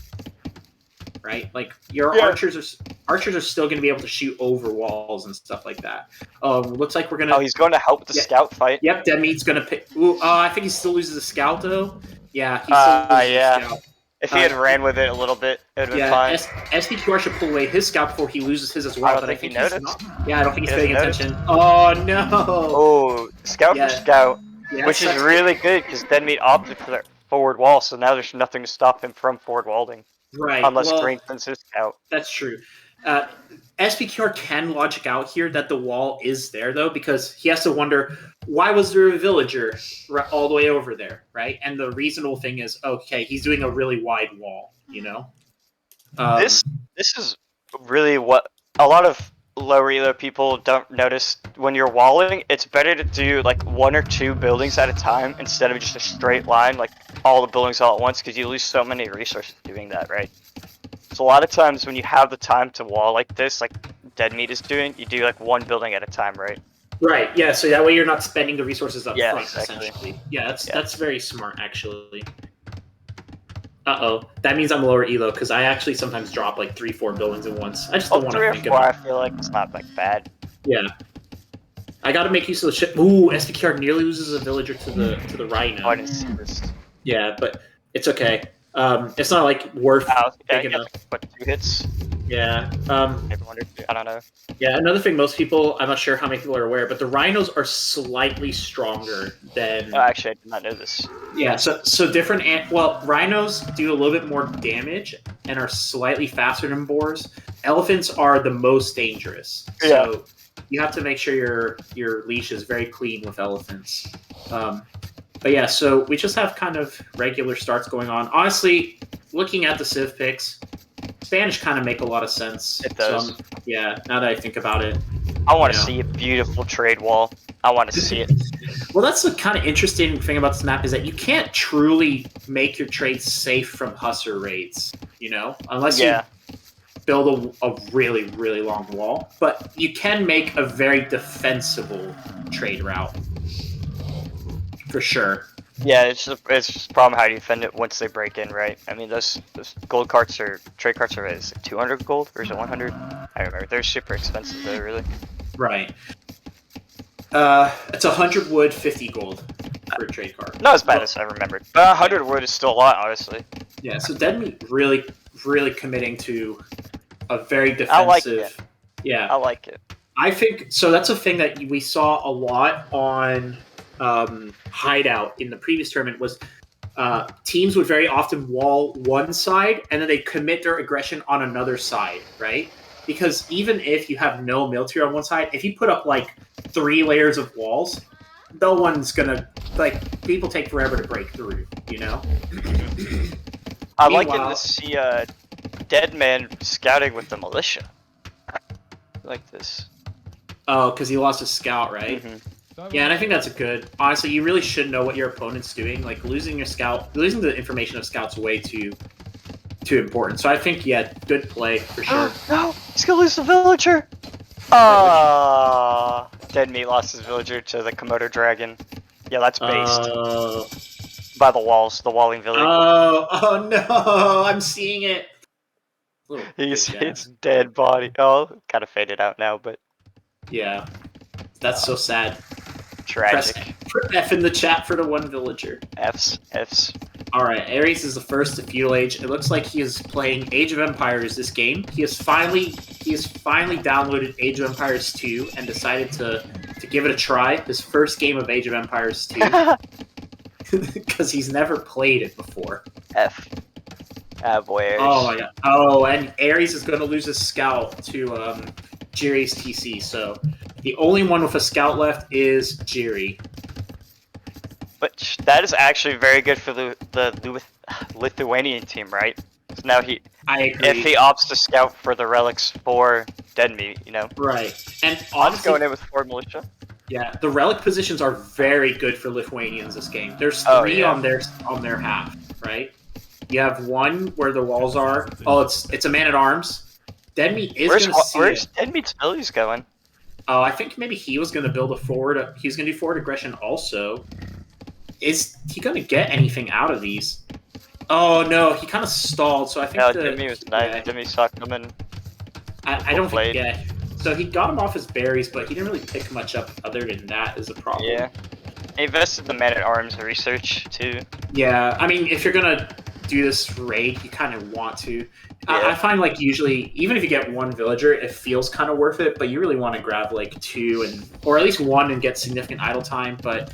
Right? Like your archers are still going to be able to shoot over walls and stuff like that. Looks like we're going to. Oh, he's going to help the scout fight. Yep, Deadmeat's going to pick. I think he still loses the scout though. Yeah, he still loses the scout. If he had ran with it a little bit, it would have been fine. SPQR should pull away his scout before he loses his as well. I don't think he noticed. Yeah, I don't think he's paying attention. Oh no! Oh, scout for scout, which is really good because Deadmeat opted for that forward wall, so now there's nothing to stop him from forward walding. Right. Unless strengthens his scout. That's true. SPQR can logic out here that the wall is there though, because he has to wonder why was there a villager all the way over there, right? And the reasonable thing is, okay, he's doing a really wide wall, you know. This is really what a lot of lower elo people don't notice when you're walling. It's better to do like 1 or 2 buildings at a time instead of just a straight line, like all the buildings all at once, because you lose so many resources doing that, right? So a lot of times when you have the time to wall like this, like Deadmeat is doing, you do like 1 building at a time, right? Right. Yeah. So that way you're not spending the resources up front, exactly. essentially. Yeah. That's very smart, actually. That means I'm lower elo because I actually sometimes drop like 3-4 buildings at once. I just don't want to think about it. 3 or 4, I feel like it's not like bad. Yeah. I got to make use of the ship. Ooh, SPQR nearly loses a villager to the rhino. Oh, I didn't see this. Yeah, but it's okay. It's not like worth big enough. What, 2 hits? Yeah. I don't know. Yeah, another thing, most people, I'm not sure how many people are aware, but the rhinos are slightly stronger than. Oh, actually, I did not know this. Yeah, so different. Rhinos do a little bit more damage and are slightly faster than boars. Elephants are the most dangerous. So you have to make sure your leash is very clean with elephants. But yeah, so we just have kind of regular starts going on. Honestly, looking at the civ picks, Spanish kind of make a lot of sense. It does. So, now that I think about it. I want to see a beautiful trade wall. I want to see it. Well, that's the kind of interesting thing about this map is that you can't truly make your trades safe from Hussar raids, you know? Unless you build a really, really long wall. But you can make a very defensible trade route. For sure. Yeah, it's just a problem how do you defend it once they break in, right? I mean, those gold carts or trade carts are is it 200 gold or is it 100? I don't remember. They're super expensive though, really. Right. It's 100 wood, 50 gold for a trade cart. Not as bad as I remembered. But 100 wood is still a lot, honestly. Yeah, so Deadmeat really, really committing to a very defensive. I like it. Yeah, I like it. I think so. That's a thing that we saw a lot on Hideout in the previous tournament was teams would very often wall one side and then they commit their aggression on another side, right? Because even if you have no military on one side, if you put up like 3 layers of walls, no one's gonna people take forever to break through, you know? I'd like to see Deadman scouting with the militia. Like this. Oh, because he lost his scout, right? Mm-hmm. Yeah, and I think that's good. Honestly, you really should know what your opponent's doing. Like losing the information of scouts way too important. So I think good play for sure. No, he's gonna lose the villager. Deadmeat lost his villager to the Komodo dragon. Yeah, that's based by the walls, the walling village. Oh no! I'm seeing it. He's dead body. Oh, kind of faded out now, but yeah, that's so sad. Tragic. Press F in the chat for the one villager. F's. All right, Ares is the first to Feudal Age. It looks like he is playing Age of Empires this game. He has finally downloaded Age of Empires 2 and decided to give it a try. His first game of Age of Empires 2 because he's never played it before. F. Ah, boy, Ares. Oh my god. Oh, and Ares is going to lose his scout to Jiri's TC. So the only one with a scout left is Jiri. But that is actually very good for the Lithuanian team, right? So now I agree. If he opts to scout for the relics for Deadmeat, you know. Right. And I'm honestly, going in with 4 militia. Yeah, the relic positions are very good for Lithuanians this game. There's 3 on their half, right? You have 1 where the walls are. Oh, it's a man at arms. Deadmeat is going to see Where's Deadmeat's abilities going? Oh, I think maybe he was going to build a forward. He's going to do forward aggression also. Is he going to get anything out of these? Oh no, he kind of stalled. So I think No, Deadmeat was nice. yeah. Deadmeat saw coming. I don't played. think. Yeah. So he got him off his berries, but he didn't really pick much up. Other than that, is a problem. Yeah. He invested the man-at-arms research too. Yeah, I mean, if you're gonna do this raid, you kind of want to. Yeah. I find like usually, even if you get one villager, it feels kind of worth it. But you really want to grab like two or at least one and get significant idle time. But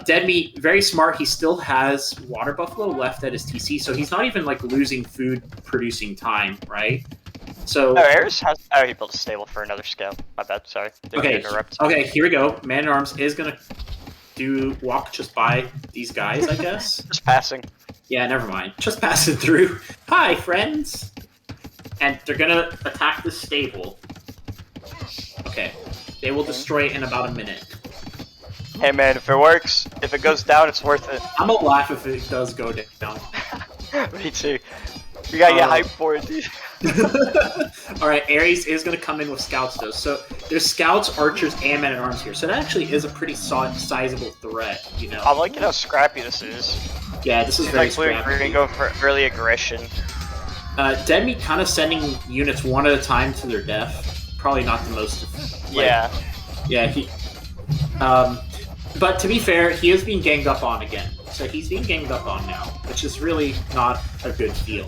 Deadmeat, very smart. He still has Water Buffalo left at his TC, so he's not even like losing food producing time, right? So no, Ares has. Oh, he built a stable for another scout. My bad. Sorry. Didn't okay, interrupt. okay, here we go. Man at Arms is gonna walk just by these guys, I guess. Just passing. Yeah, never mind. Just passing through. Hi, friends. And they're gonna attack the stable. Okay, they will destroy it in about a minute. Hey man, if it works, if it goes down, it's worth it. I'm gonna laugh if it does go down. Me too. You gotta get hyped for it, dude. Alright, Ares is going to come in with scouts, though. So there's scouts, archers, and men-at-arms here. So that actually is a pretty sizable threat, you know? I'm liking how scrappy this is. Yeah, this is very scrappy. We're going to go for early aggression. Deadmeat kind of sending units one at a time to their death. Probably not the most... Like, yeah. Yeah, he... but to be fair, he is being ganged up on again. So he's being ganged up on now, which is really not a good feel.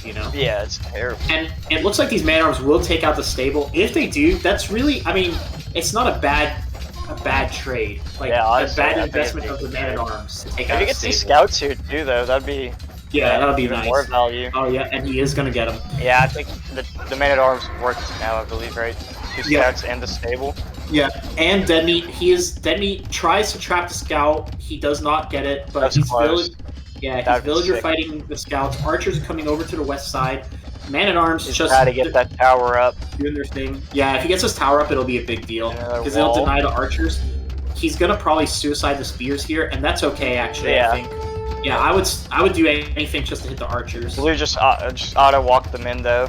You know? Yeah, it's terrible. And it looks like these man-arms will take out the stable. If they do, that's really, I mean, it's not a bad trade. Like, yeah, honestly, a bad investment of the man-at-arms to take out the stable. If you get these scouts here too, though, that'd be... Yeah, that'll be even nice. more value. Oh, yeah, and he is going to get them. Yeah, I think the man-at-arms worked now, I believe, right? Two scouts and the stable. Yeah, and Deadmeat tries to trap the scout. He does not get it, but he's villager fighting the scouts. Archers are coming over to the west side. Man-at-arms just try to get that tower up. Doing their thing. Yeah, if he gets his tower up, it'll be a big deal. Because it'll deny the archers. He's gonna probably suicide the spears here, and that's okay, actually, I think. Yeah, I would do anything just to hit the archers. Blue just auto-walk them in, though.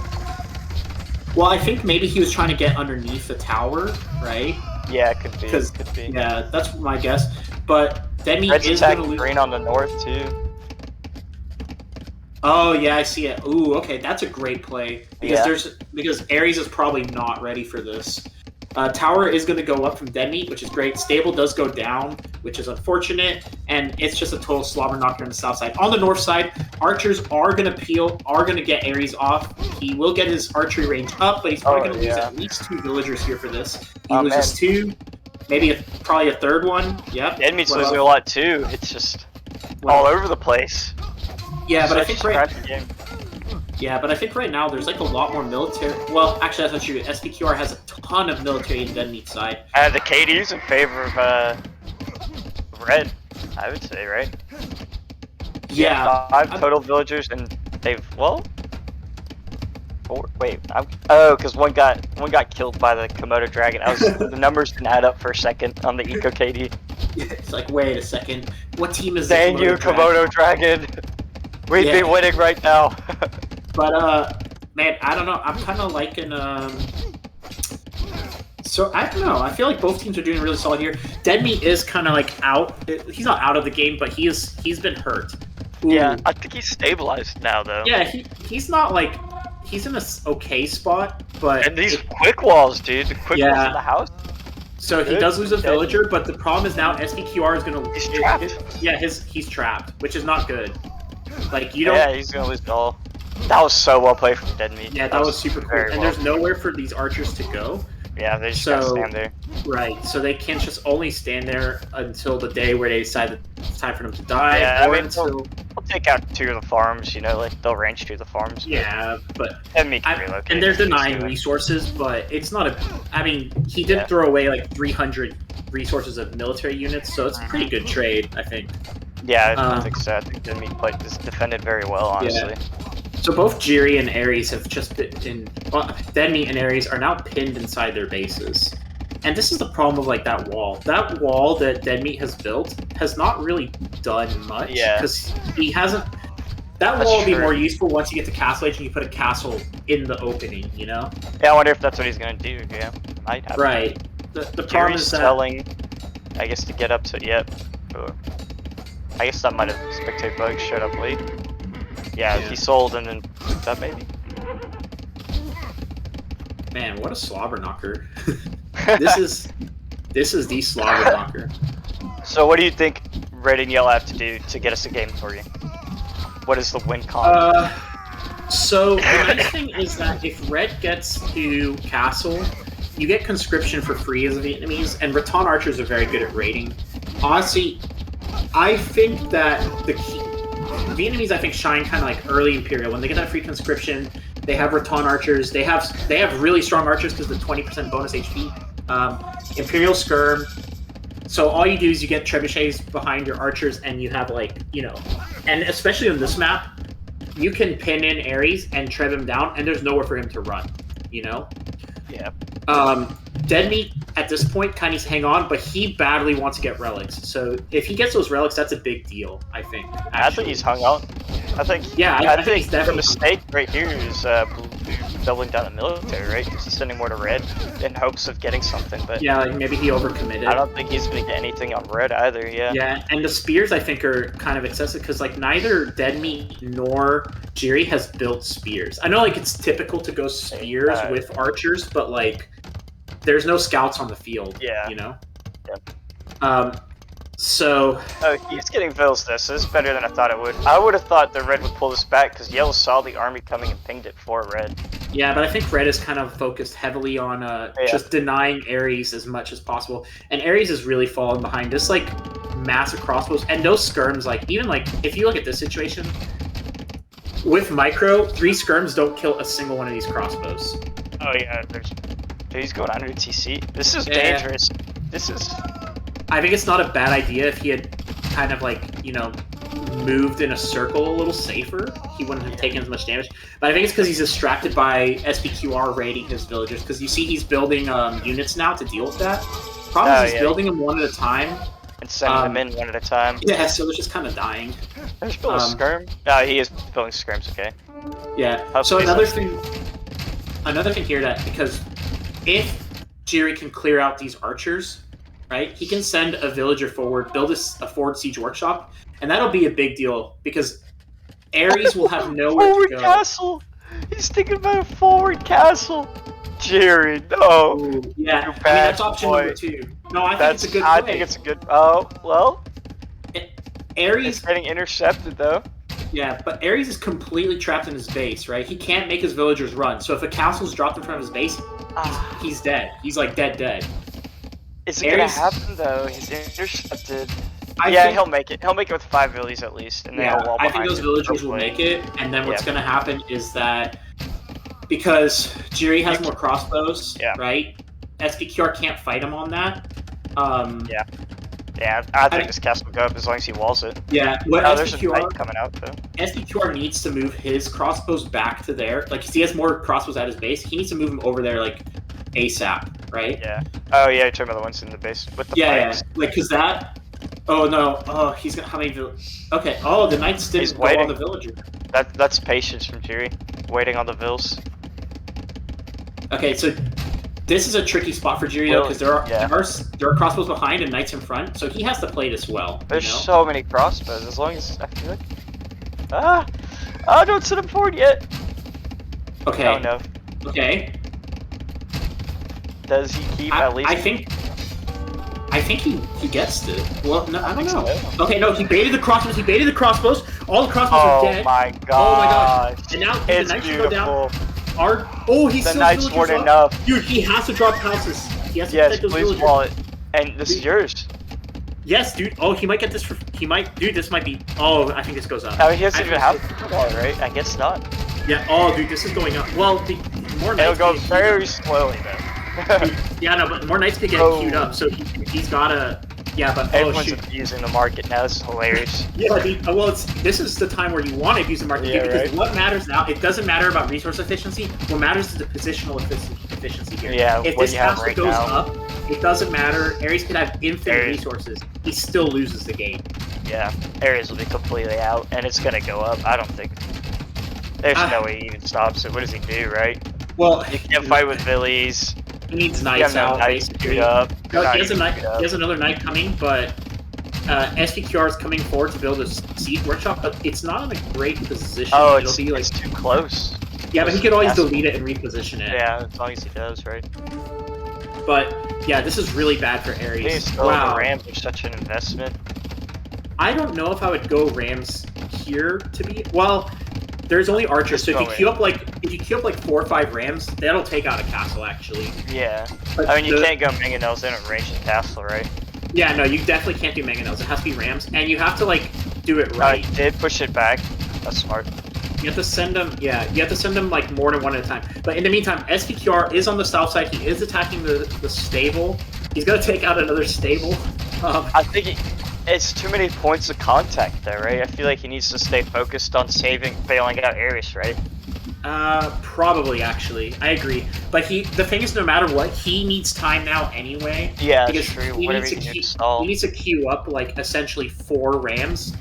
Well, I think maybe he was trying to get underneath the tower, right? Yeah, it could be. Yeah, that's my guess. But Deadmeat is going to lose. green on the north, too. Oh, yeah, I see it. Ooh, okay, that's a great play. Because Ares is probably not ready for this. Tower is going to go up from Deadmeat, which is great. Stable does go down, which is unfortunate, and it's just a total slobber knocker on the south side. On the north side, archers are going to get Ares off. He will get his archery range up, but he's probably going to lose at least 2 villagers here for this. He loses 2, maybe probably a third one. Yep. Deadmeat's losing a lot too. It's just all over the place. Yeah, but I think but I think right now there's like a lot more military. Well, actually, that's not true. SPQR has a ton of military in Deadmeat's side. The KD's in favor of red, I would say, right? Yeah. 5 total villagers, and they've 4. Wait, because one got killed by the Komodo dragon. The numbers didn't add up for a second on the Eco KD. It's like, wait a second, what team is? Thank you, Komodo dragon. We'd be winning right now. But man, I don't know. I'm kind of liking So I don't know. I feel like both teams are doing really solid here. Deadmeat is kind of like out. He's not out of the game, but he's been hurt. Ooh. Yeah, I think he's stabilized now though. Yeah, he's not like he's in a okay spot, but and these quick walls, dude. The quick walls in the house. So he does lose a villager, but the problem is now SPQR is gonna. He's trapped. He's trapped, which is not good. Like you don't. Yeah, he's gonna lose it all. That was so well played from Deadmeat. Yeah, that was super cool. And there's nowhere for these archers to go. Yeah, they just gotta stand there. Right, so they can't just only stand there until the day where they decide that it's time for them to die. Yeah, they'll take out 2 of the farms, you know, like they'll range 2 of the farms. Yeah, but Deadmeat can relocate. And they're denying resources, but it's not I mean, he did throw away like 300 resources of military units, so it's a pretty good trade, I think. Yeah, I think so. I think Deadmeat defended very well, honestly. Yeah. So both Jiri and Ares have just been Deadmeat and Ares are now pinned inside their bases. And this is the problem of like that wall. That wall that Deadmeat has built has not really done much. Yeah. Because he hasn't. That wall will be more useful once you get to Castle Age and you put a castle in the opening, you know? Yeah, I wonder if that's what he's gonna do. Yeah, might have. Right. The problem Jerry's is that selling, I guess, to get up to, yep. I guess that might have, spectate bug showed up late. Yeah, he sold and then that maybe. man, what a slobber knocker. This is the slobber knocker. So what do you think red and yellow have to do to get us a game for you? What is the win con? So the nice thing is that if red gets to castle, you get conscription for free as a Vietnamese, and Rattan archers are very good at raiding. Honestly, I think that the Vietnamese, I think, shine kind of like early Imperial. When they get that free conscription, they have Rattan archers. They have really strong archers because of the 20% bonus HP. Imperial skirm. So all you do is you get trebuchets behind your archers, and you have and especially on this map, you can pin in Ares and treb him down, and there's nowhere for him to run. Yeah. Deadmeat at this point kind of needs to hang on, but he badly wants to get relics. So if he gets those relics, that's a big deal, I think. Actually. I think he's hung on. I think. Yeah, I think the mistake right here is doubling down the military, right? He's sending more to red in hopes of getting something, but yeah, maybe he overcommitted. I don't think he's gonna get anything on red either. Yeah. Yeah, and the spears I think are kind of excessive because neither Deadmeat nor Jiri has built spears. I know it's typical to go spears with archers, but there's no scouts on the field. Yeah. Yeah. So. Oh, he's getting vills. This is better than I thought it would. I would have thought that red would pull this back because yellow saw the army coming and pinged it for red. Yeah, but I think red is kind of focused heavily on just denying Ares as much as possible, and Ares is really falling behind. This massive crossbows and those skirms. If you look at this situation with micro, 3 skirms don't kill a single one of these crossbows. Oh yeah, he's going under TC. This is dangerous. This is. I think it's not a bad idea if he had kind of moved in a circle a little safer. He wouldn't have taken as much damage. But I think it's because he's distracted by SPQR raiding his villagers. Because you see he's building units now to deal with that. Problem is he's building them one at a time. And sending them in one at a time. Yeah, so they're just kind of dying. There's building skirm. No, he is building skirms, okay. Yeah, so another thing here that, because if Jiri can clear out these archers, right, he can send a villager forward, build a forward siege workshop, and that'll be a big deal because Ares will have nowhere to go. Forward castle! He's thinking about a forward castle! Jiri, no! Ooh, yeah, that's option number 2. No, I think it's a good play. I think it's a good... Oh, well... Ares... It's getting intercepted, though. Yeah, but Ares is completely trapped in his base, right? He can't make his villagers run, so if a castle's dropped in front of his base, he's dead. He's dead. Is it gonna happen though? He's intercepted. He'll make it. He'll make it with 5 villies at least, and then he'll wall behind. I think those villagers will make it, and then what's gonna happen is that because Jiri has more crossbows, right? SPQR can't fight him on that. I think this castle will go up as long as he walls it. Yeah, there's a knight coming out though. SPQR needs to move his crossbows back to there. Because he has more crossbows at his base, he needs to move them over there ASAP, right? Yeah. Oh yeah, you're talking about the ones in the base with the flags. Because that. Oh no! Oh, he's got how many? Okay. Oh, the knights didn't go on the villager. That's patience from Jiri, waiting on the vills. Okay, so this is a tricky spot for Jiri though, because there are crossbows behind and knights in front, so he has to play this well. There's so many crossbows. As long as I feel like don't send him forward yet. Okay. Oh no. Okay. Does he keep at least? I think he gets to. Well, no, I don't know. So. Okay, no, he baited the crossbows. All the crossbows are dead. Oh my god. Oh my god. And now it's the knights beautiful. Go down. He's the still knights weren't enough. Dude, he has to drop houses. He has to protect those villagers. Wall it. And this is yours. Yes, dude. Oh, he might get this Dude, this might be. Oh, I think this goes up. Oh, he doesn't even have to wall, right? I guess not. Yeah. Oh, dude, this is going up. Well, the more it'll go very slowly though. Yeah, no, but more knights could get queued up, so he's gotta. Yeah, but everyone's abusing the market now. This is hilarious. Yeah, dude, this is the time where you want to abuse the market because what matters now? It doesn't matter about resource efficiency. What matters is the positional efficiency here. Yeah, if this castle goes up, it doesn't matter. Ares could have infinite resources. He still loses the game. Yeah, Ares will be completely out, and it's gonna go up. I don't think. There's no way he even stops it. What does he do, right? Well, you can't fight with villies. He needs Yeah, knights no, out, knights basically. queued up. No, Not he has a even knight. queued up. He has another knight coming, but SPQR is coming forward to build a siege workshop, but it's not in a great position. Oh, It'll be like it's too close. yeah, but he could always delete it and reposition it. Yeah, as long as he does, right? But yeah, this is really bad for I think Ares. still Wow. the Rams are such an investment. I don't know if I would go Rams here to be well. There's only archers, so if you queue up like 4 or 5 Rams, that'll take out a castle actually. Yeah, But I mean you can't go mangonels in a ranged castle, right? Yeah, no, you definitely can't do mangonels. It has to be Rams, and you have to like do it right. I did push it back. That's smart. You have to send them, yeah, you have to send them like more than one at a time. But in the meantime, SPQR is on the south side. He is attacking the stable. He's gonna take out another stable. I think it's too many points of contact there, right? I feel like he needs to stay focused on bailing out Ares, right? Probably actually, I agree. But the thing is, no matter what, he needs time now anyway. Yeah, because that's true. He Whatever needs, you to install. he needs to queue up like essentially 4 Rams.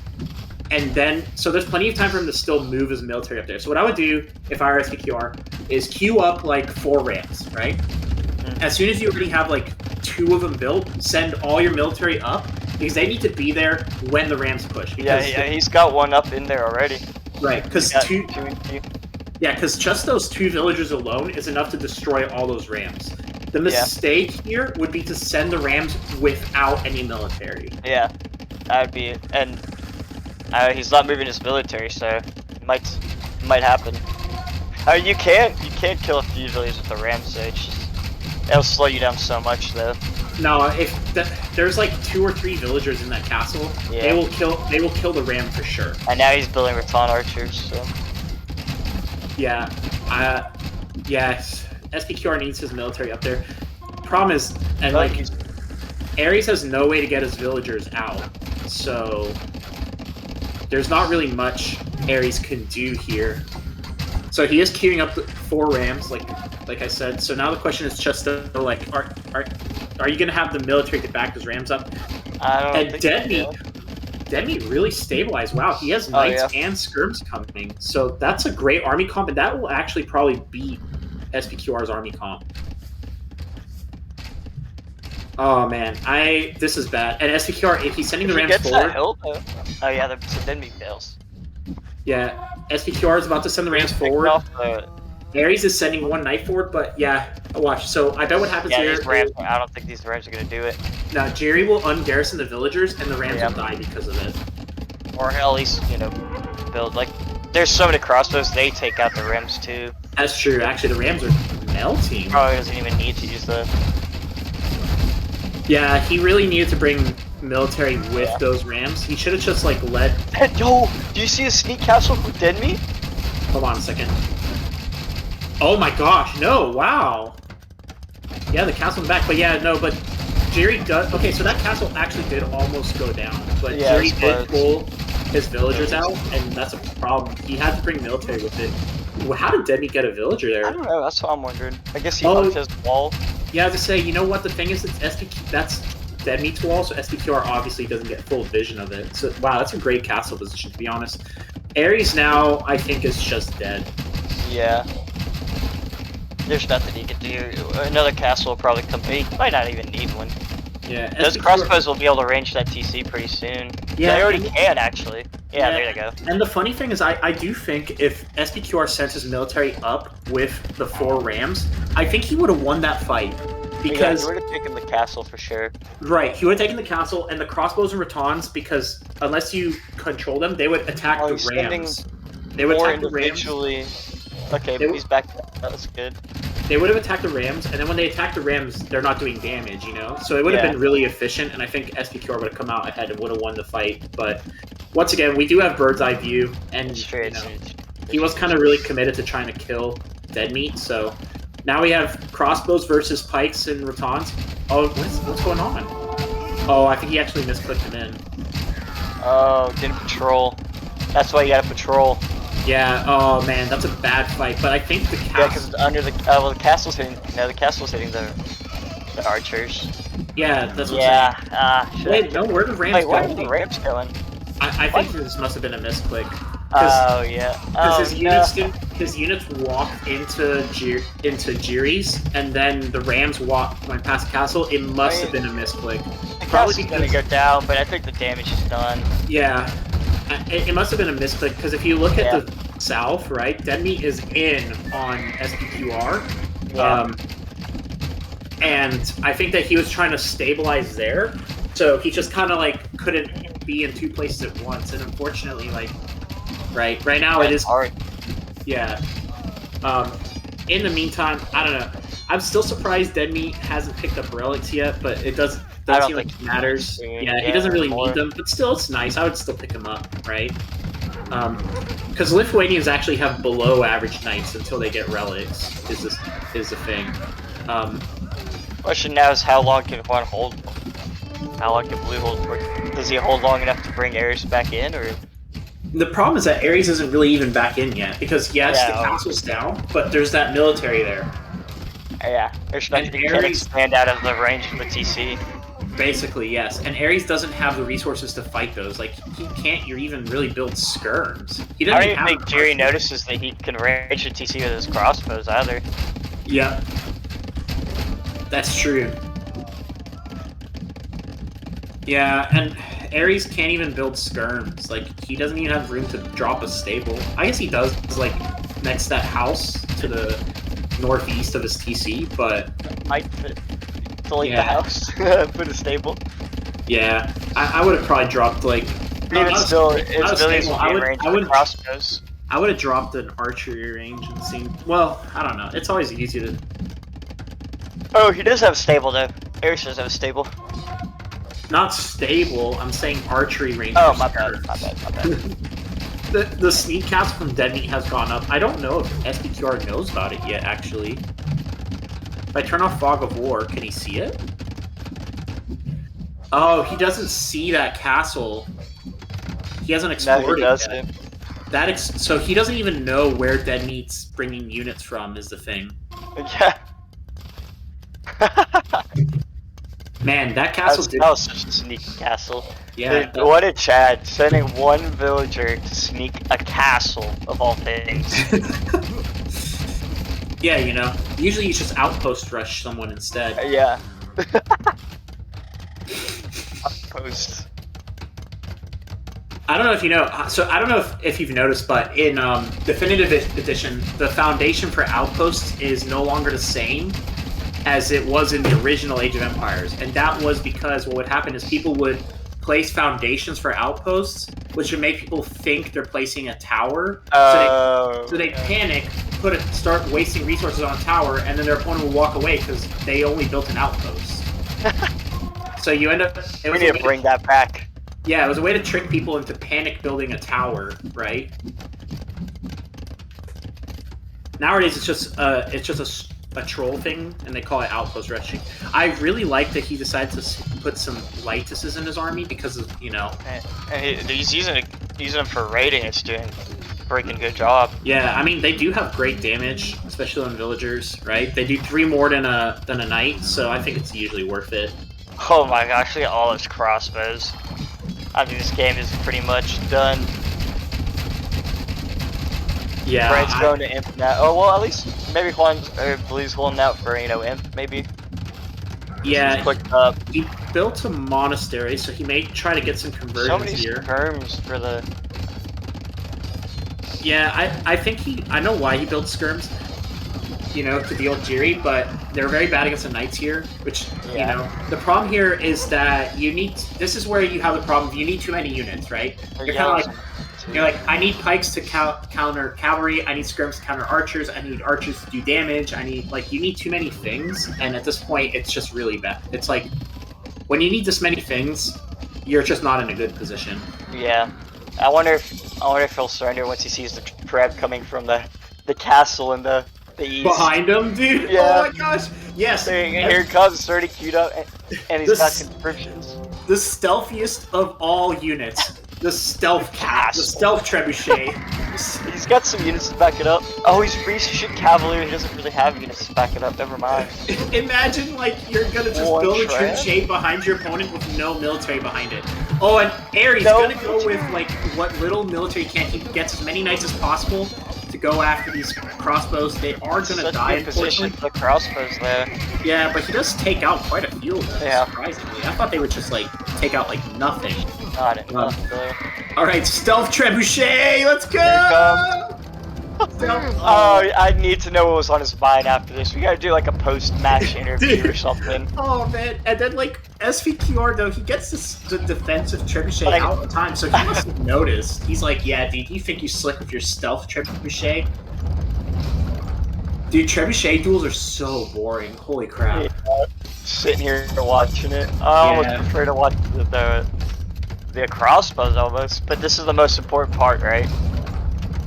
And then, so there's plenty of time for him to still move his military up there. So what I would do, if I were SPQR, is queue up like 4 Rams, right? Mm-hmm. As soon as you already have like 2 of them built, send all your military up, because they need to be there when the Rams push. Yeah, he's got one up in there already. Right, because because just those 2 villagers alone is enough to destroy all those Rams. The mistake here would be to send the Rams without any military. Yeah, that'd be it. And he's not moving his military, so it might happen. I mean, you can't kill a few villagers with the Rams, so it'll slow you down so much, though. No, if there's like 2 or 3 villagers in that castle, they will kill the Ram for sure. And now he's building Rattan archers, so. Yeah, yes. SPQR needs his military up there. Problem is, and like, Ares has no way to get his villagers out, so there's not really much Ares can do here. So he is queuing up 4 Rams, like I said. So now the question is just like, are you gonna have the military to back those Rams up? I don't think Deadmeat really stabilized. Wow, he has knights and skirms coming. So that's a great army comp, and that will actually probably beat SPQR's army comp. Oh man, this is bad. And SPQR, if he's sending the Rams forward. That hill, though. Oh yeah, the Deadmeat fails. Yeah, SPQR is about to send the Rams forward. Ares is sending 1 knight forward, but yeah, watch. So I bet what happens here. These Rams, I don't think these Rams are gonna do it. Now Jerry will ungarrison the villagers, and the Rams will die because of it. Or at least, build like. There's so many crossbows, they take out the Rams too. That's true. Actually, the Rams are melting. Probably doesn't even need to use the. Yeah, he really needed to bring military with those Rams. He should have just like led. Yo, do you see the sneak castle from Deadmeat? Hold on a second. Oh my gosh, no, wow. Yeah, the castle in the back, but yeah, no, but Jerry does. Okay, so that castle actually did almost go down, but Jerry did pull his villagers out, and that's a problem. He had to bring military with it. Well, how did Deadmeat get a villager there? I don't know, that's what I'm wondering. I guess he hugged his wall. Yeah, I was to say, you know what, the thing is, that's Deadmeat's wall, so SPQR obviously doesn't get full vision of it. So, wow, that's a great castle position, to be honest. Ares now, I think, is just dead. Yeah. There's nothing he can do. Another castle will probably come. He might not even need one. Yeah, those crossbows will be able to range that TC pretty soon. Yeah, they already can actually. Yeah, there they go. And the funny thing is, I do think if SPQR sent his military up with the 4 Rams, I think he would have won that fight. Because he would have taken the castle for sure. Right, he would have taken the castle and the crossbows and Rattans, because unless you control them, they would attack the Rams. They would attack the Rams. Okay, he's back. That was good. They would have attacked the Rams, and then when they attack the Rams, they're not doing damage, So it would have been really efficient, and I think SPQR would have come out ahead and would have won the fight. But once again, we do have bird's eye view, and he was kind of really committed to trying to kill Deadmeat. So now we have crossbows versus pikes and Rattans. Oh, what's going on? Oh, I think he actually misclicked him in. Oh, didn't patrol. That's why you gotta patrol. Yeah. Oh man, that's a bad fight. But I think the castle. Yeah, because under the the castle's hitting. No, the castle's hitting the archers. Yeah, that's what I'm saying. Wait, no, where are the Rams going? Where are the Rams going? I think this must have been a misclick. Oh yeah. Because Oh his no. units didn't. His units walked into Jiri's, and then the Rams went past the castle. It must have been a misclick. The Probably castle's gonna go down, but I think the damage is done. Yeah, it must have been a misclick because if you look at Yeah. the south, right, Deadmeat is in on SPQR. Yeah. And I think that he was trying to stabilize there, so he just kind of like couldn't be in two places at once. And unfortunately, like right now it is hard. Yeah. In the meantime, I don't know. I'm still surprised Deadmeat hasn't picked up relics yet, but it doesn't seem like it matters. Yeah, he doesn't really need them, but still, it's nice. I would still pick him up, right? Because Lithuanians actually have below average knights until they get relics. Is the thing. Question now is how long can one hold? How long can Blue hold for? Does he hold long enough to bring Ares back in, or? The problem is that Ares isn't really even back in yet, because yes, the castle's down, but there's that military there. Yeah, there's nothing you can expand out of the range of the TC. Basically, yes. And Ares doesn't have the resources to fight those. Like, he can't even really build skirms. He doesn't I don't even think Jiri notices that he can range the TC with his crossbows either. Yeah. That's true. Yeah, and Ares can't even build skirms. Like, he doesn't even have room to drop a stable. I guess he does, like, next to that house to the northeast of his TC, but... Might fit. To leave the house, put a stable. Yeah, I would have probably dropped, like... Even still, it's really crossbows. I would have dropped an archery range and seen... Well, I don't know. It's always easy to... Oh, he does have a stable, though. Ares does have a stable. Not stable, I'm saying archery range. Oh, my bad. The sneak cast from Deadmeat has gone up. I don't know if SPQR knows about it yet, actually. If I turn off Fog of War, can he see it? Oh, he doesn't see that castle. He hasn't explored it yet. So he doesn't even know where Deadmeat's bringing units from, is the thing. Yeah. Man, that castle that was such a sneaky castle. Yeah. Dude, what a Chad, sending one villager to sneak a castle, of all things. Yeah, you know, usually you just outpost rush someone instead. Yeah. Outpost. I don't know if you know, so I don't know if you've noticed, but in Definitive Edition, the foundation for outposts is no longer the same as it was in the original Age of Empires. And that was because what would happen is people would place foundations for outposts, which would make people think they're placing a tower. So they panic, start wasting resources on a tower, and then their opponent will walk away because they only built an outpost. So you end up... We need to bring that back. Yeah, it was a way to trick people into panic building a tower, right? Nowadays, it's just a troll thing, and they call it outpost rushing. I really like that he decided to put some Lytuses in his army because of, you know... He's using them for raiding. It's doing a freaking good job. Yeah, I mean, they do have great damage, especially on villagers, right? They do 3 more than a knight, so I think it's usually worth it. Oh my gosh, look at all his crossbows. I think this game is pretty much done. Yeah, Red's going to Imp now. Oh, well, at least maybe Blue's holding out for, you know, Imp, maybe. Yeah, he built a monastery, so he may try to get some conversions here. So many skirms for the... Yeah, I think I know why he built skirms, you know, to deal with Jiri, but they're very bad against the knights here, which, you know, the problem here is that this is where you have the problem, you need too many units, right? You're kind of like, I need pikes to counter cavalry, I need skirms to counter archers, I need archers to do damage, you need too many things, and at this point, it's just really bad. It's like, when you need this many things, you're just not in a good position. Yeah. I wonder if he'll surrender once he sees the trap coming from the castle in the east. Behind him, dude? Yeah. Oh my gosh! Yes! Here it comes, it's already queued up, and he's got conscriptions. The stealthiest of all units. The stealth trebuchet. He's got some units to back it up. Oh, he's researching Cavalier. He doesn't really have units to back it up. Never mind. Imagine like you're gonna just build a trebuchet behind your opponent with no military behind it. Oh, and Ares gonna go with like what little military can. He gets as many knights as possible to go after these crossbows. They are gonna die in position for the crossbows there. Yeah, but he does take out quite a few of them. Yeah. Surprisingly, I thought they would just like take out like nothing. Not enough though. All right, stealth trebuchet, let's go! Oh, I need to know what was on his mind after this. We gotta do like a post-match interview or something. Oh man, and then like SPQR though, he gets the defensive trebuchet out all the time, so he must have noticed. He's like, yeah, dude, you think you slick with your stealth trebuchet? Dude, trebuchet duels are so boring. Holy crap. Yeah, sitting here watching it. I almost prefer to watch the crossbows almost, but this is the most important part, right?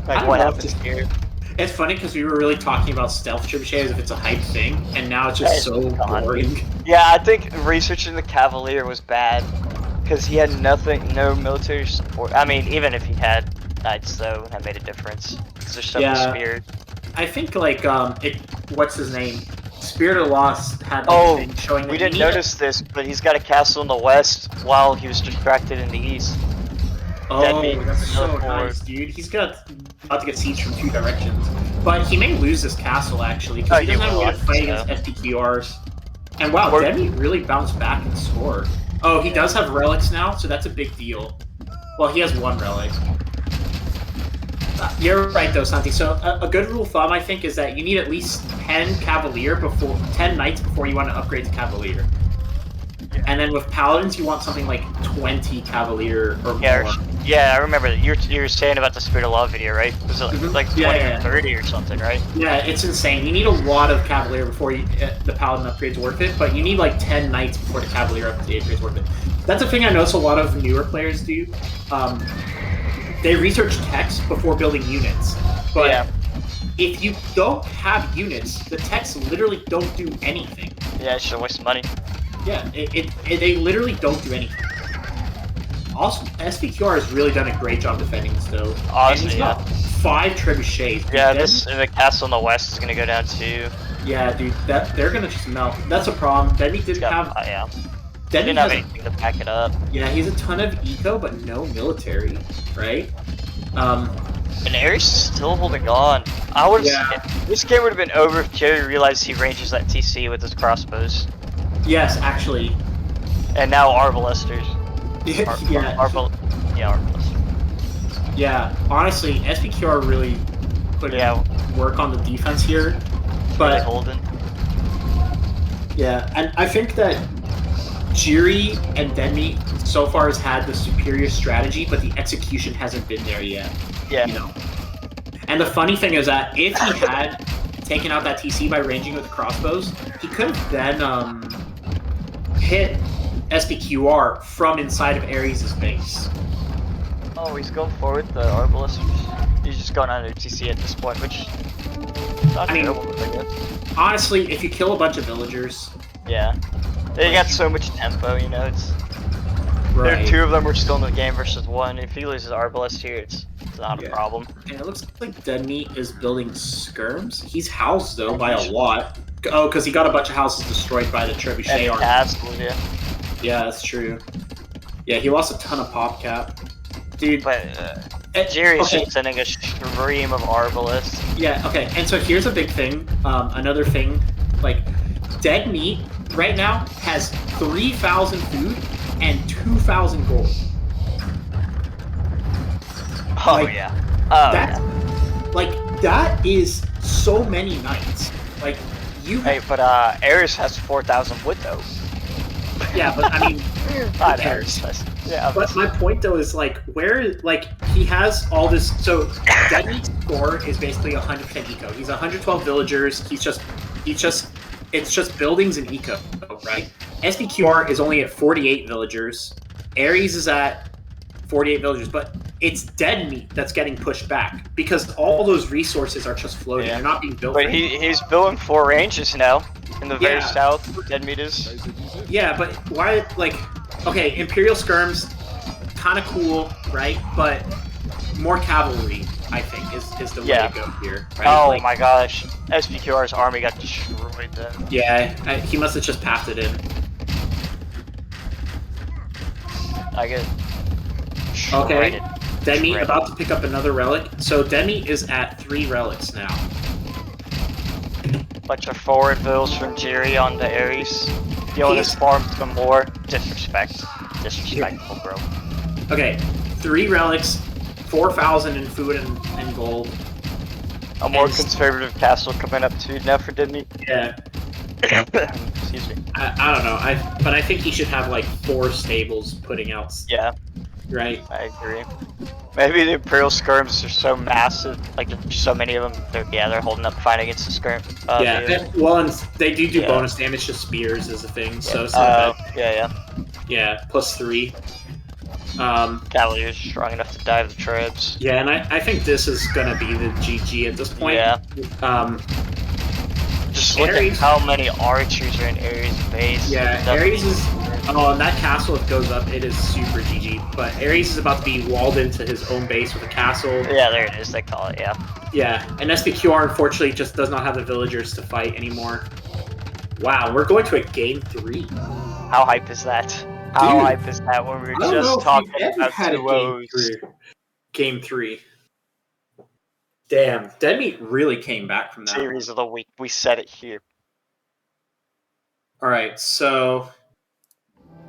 Like what happens here. It's funny because we were really talking about stealth trebuchet as if it's a hype thing, and now it's just so boring. Yeah, I think researching the Cavalier was bad because he had no military support. I mean, even if he had knights, though, that made a difference. Because there's so much spirit. I think like what's his name? Spirit of Lost had thing showing. We didn't notice this, but he's got a castle in the west while he was distracted in the east. Oh, that's so nice, dude. He's about to get sieged from 2 directions. But he may lose this castle, actually, because he doesn't have a way to fight against SPQRs. And wow, Deadmeat really bounced back and scored. Oh, he does have relics now, so that's a big deal. Well, he has 1 relic. You're right, though, Santi. So a good rule of thumb, I think, is that you need at least 10 knights before you want to upgrade to Cavalier. And then with Paladins, you want something like 20 Cavalier or more. Yeah, I remember that. You were saying about the Spirit of Law video, right? Was it like 20 or 30 or something, right? Yeah, it's insane. You need a lot of Cavalier before the Paladin upgrade's worth it, but you need like 10 Knights before the Cavalier upgrade's worth it. That's a thing I notice a lot of newer players do. They research text before building units. But if you don't have units, the texts literally don't do anything. Yeah, it's a waste of money. Yeah, they literally don't do anything. Also, SPQR has really done a great job defending this, though. Honestly, and he's got 5 trebuchets. Yeah, the castle in the west is gonna go down too. Yeah, dude, they're gonna just melt. That's a problem. Deadmeat didn't have. Didn't have anything to back it up. Yeah, he has a ton of eco, but no military, right? And Ares is still holding on. I would have. This game would have been over if Jerry realized he ranges that TC with his crossbows. Yes, actually. And now Arbalesters. Arbalesters. Yeah, honestly, SPQR really put work on the defense here, but holding. Yeah, and I think that Jiri and Deadmeat so far has had the superior strategy, but the execution hasn't been there yet. Yeah. You know. And the funny thing is that if he had taken out that TC by ranging with the crossbows, he could have then hit SPQR from inside of Ares' base. Oh, he's going forward the Arbalesters. He's just going under TC at this point, which not terrible, I guess. Honestly, if you kill a bunch of villagers, they got so much tempo, you know. It's there, 2 of them are still in the game versus 1. If he loses Arbalest here, it's not a problem. And it looks like Deadmeat is building skirms. He's housed though by a lot. Oh, because he got a bunch of houses destroyed by the trebuchet army. Yeah, that's true. Yeah, he lost a ton of pop cap. Dude, but Jerry's just sending a stream of Arbalists. Yeah, okay, and so here's a big thing. Another thing, like, Deadmeat right now has 3,000 food and 2,000 gold. Oh, like, Like, that is so many knights. Like, you... Hey, but Ares has 4,000 wood, though. Yeah, but I mean... Not Ares. Yeah, but my point though is like he has all this. So Deadmeat's score is basically 100% eco. He's 112 villagers. It's just buildings and eco, right? SPQR is only at 48 villagers. Ares is at 48 villagers, but it's Deadmeat that's getting pushed back because all those resources are just floating. They're not being built. But he's building 4 ranges now in the very south. Deadmeat is. Yeah, but why? Like, okay, Imperial skirms kind of cool, right? But more cavalry, I think, is the way to go here. Right? Oh my gosh, SPQR's army got destroyed then. Yeah, he must have just papped it in. I get Okay, Deadmeat shredded. about to pick up another relic. So Deadmeat is at 3 relics now. Bunch of forward bills from Jiri on the Ares. Healing his farm some more. Disrespectful, bro. Okay, 3 relics, 4,000 in food and gold. A more conservative castle coming up too now for Deadmeat. Yeah. Excuse me. I don't know. But I think he should have like 4 stables putting out. Yeah. Right. I agree. Maybe the Imperial skirms are so massive, like there's so many of them. They're holding up fighting against the skirm. Well, and they do bonus damage to spears as a thing, so it's not bad. Yeah, +3. Cavalier's strong enough to dive the trebs. Yeah, and I think this is gonna be the GG at this point. Yeah. Just look at how many archers are in Ares' base. Yeah, Ares is. Oh, and that castle, if it goes up, it is super GG. But Ares is about to be walled into his own base with a castle. Yeah, there it is. They call it. Yeah. Yeah, and SPQR unfortunately just does not have the villagers to fight anymore. Wow, we're going to a game 3. How hype is that? How hype is that when we were just talking about 2-0s? Game 3. Damn, Deadmeat really came back from that. Series of the week. We said it here. All right, so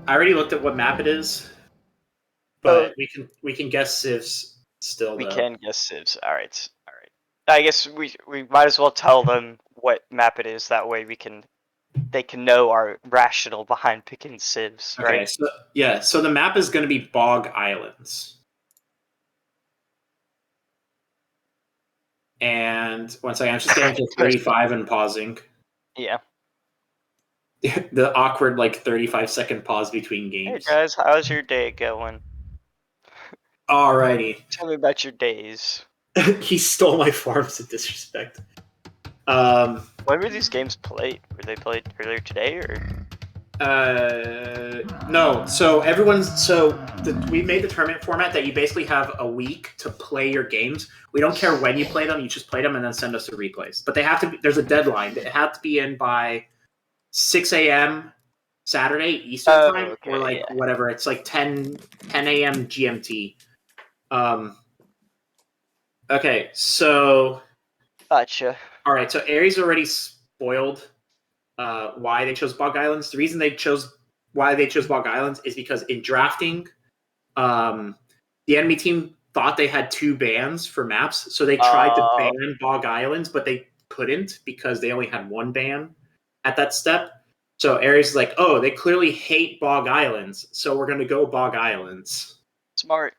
I already looked at what map it is, but we can guess civs still. We can guess civs. All right. I guess we might as well tell them what map it is. That way they can know our rationale behind picking civs. Okay, right? So the map is going to be Bog Islands. And once I'm just getting to 35 and pausing. Yeah. The awkward 35-second pause between games. Hey guys, how's your day going? Alrighty. Tell me about your days. He stole my farms in disrespect. When were these games played? Were they played earlier today or? No. So we made the tournament format that you basically have a week to play your games. We don't care when you play them; you just play them and then send us the replays. But they have to. There's a deadline. It had to be in by 6 a.m. Saturday Eastern time, or whatever. It's like 10 a.m. GMT. Okay, so. Gotcha. All right, so Ares already spoiled why they chose Bog Islands. The reason why they chose Bog Islands is because in drafting, the enemy team thought they had 2 bans for maps, so they tried to ban Bog Islands, but they couldn't because they only had 1 ban at that step. So Ares is like, oh, they clearly hate Bog Islands, so we're going to go Bog Islands. Smart,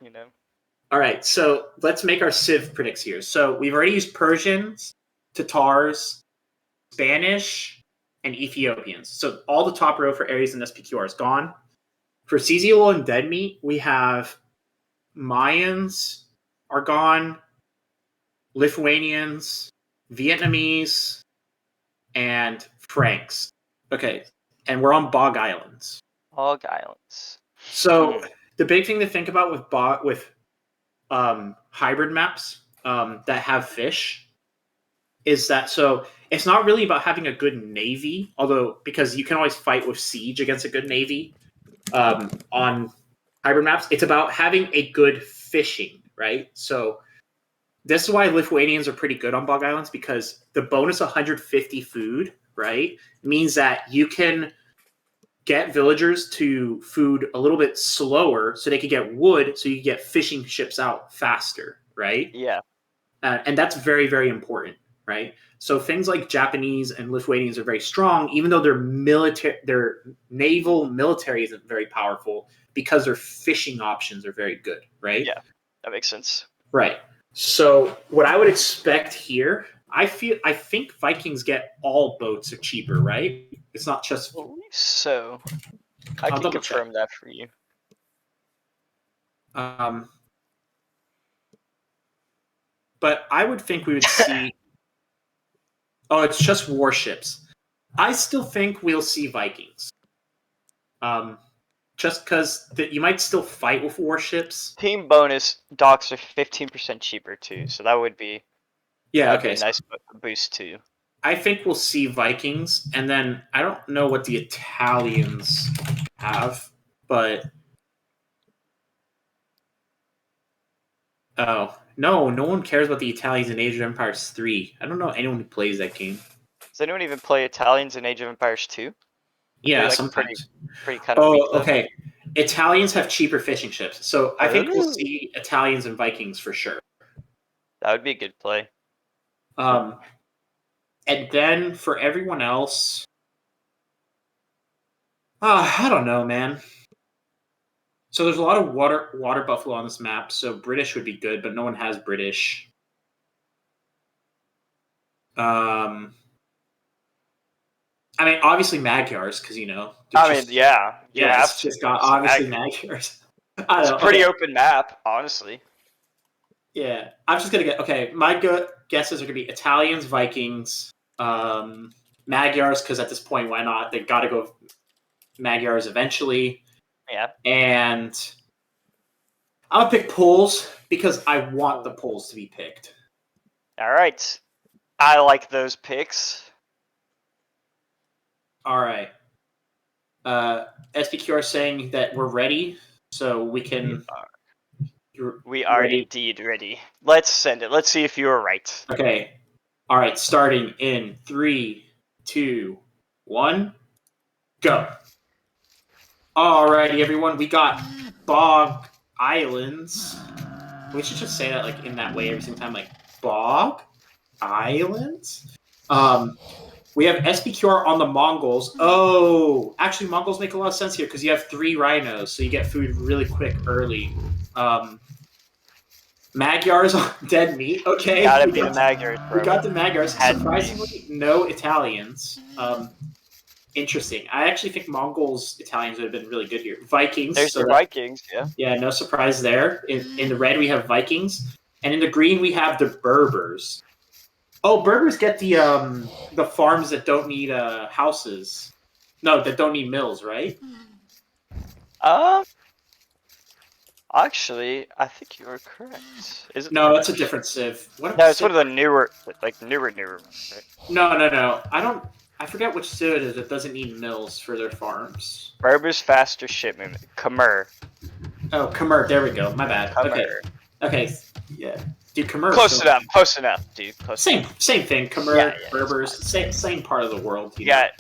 All right, so let's make our Civ predicts here. So we've already used Persians, Tatars, Spanish, and Ethiopians. So all the top row for Ares and SPQR is gone. For CZL and Deadmeat, we have Mayans are gone, Lithuanians, Vietnamese, and Franks. Okay, and we're on Bog Islands. Bog Islands. So the big thing to think about with hybrid maps that have fish is that it's not really about having a good navy, although because you can always fight with siege against a good navy on hybrid maps. It's about having a good fishing, right? So this is why Lithuanians are pretty good on Bog Islands, because the bonus 150 food, right, means that you can get villagers to food a little bit slower so they could get wood so you can get fishing ships out faster, right? Yeah. And that's very, very important, right? So things like Japanese and Lithuanians are very strong, even though their naval military isn't very powerful, because their fishing options are very good, right? Yeah, that makes sense. Right. So what I would expect here, I think Vikings get all boats are cheaper, right? It's not just. I believe so. I can confirm that for you. But I would think we would see. Oh, it's just warships. I still think we'll see Vikings. just because you might still fight with warships. Team bonus docks are 15% cheaper too, so that would be Yeah, a okay. nice boost too. I think we'll see Vikings, and then I don't know what the Italians have, but no one cares about the Italians in Age of Empires 3. I don't know anyone who plays that game. Does anyone even play Italians in Age of Empires 2? Yeah, like sometimes. pretty kind of weak though. Okay. Italians have cheaper fishing ships, so I think we'll Oh. see Italians and Vikings for sure. That would be a good play. And then for everyone else, I don't know, man. So there's a lot of water buffalo on this map, so British would be good, but no one has British. I mean, obviously Magyars, because Yeah, it's just got obviously Magyars. It's a pretty open map, honestly. Yeah, I'm just gonna get my good guesses are gonna be Italians, Vikings, Magyars, because at this point, why not? They got to go Magyars eventually. Yeah, and I'm gonna pick Poles because I want the Poles to be picked. All right, I like those picks. All right. SPQR saying that we're ready, so we can. We are indeed ready. Let's send it. Let's see if you were right. Okay. All right. Starting in 3, 2, 1, go. Alrighty, everyone. We got Bog Islands. We should just say that like in that way every single time, like Bog Islands. We have SPQR on the Mongols. Oh, actually, Mongols make a lot of sense here because you have 3 rhinos, so you get food really quick early. Magyars on Deadmeat. Okay, gotta be the Magyars, bro. We got the Magyars. Surprisingly, no Italians. Interesting. I actually think Mongols, Italians would have been really good here. Vikings. There's the Vikings, yeah. Yeah, no surprise there. In the red, we have Vikings, and in the green, we have the Berbers. Oh, Berbers get the farms that don't need houses. No, that don't need mills, right? Actually, I think you are correct. Is it? No, that's a different civ. It's one of the newer, newer. Right? No. I forget which civ it is that doesn't need mills for their farms. Berbers faster ship movement. Khmer. Oh, Khmer. There we go. My bad. Khmer. Okay. Yeah. Dude, Khmer. Close enough, dude. Same thing. Khmer, Berbers, same part of the world. You got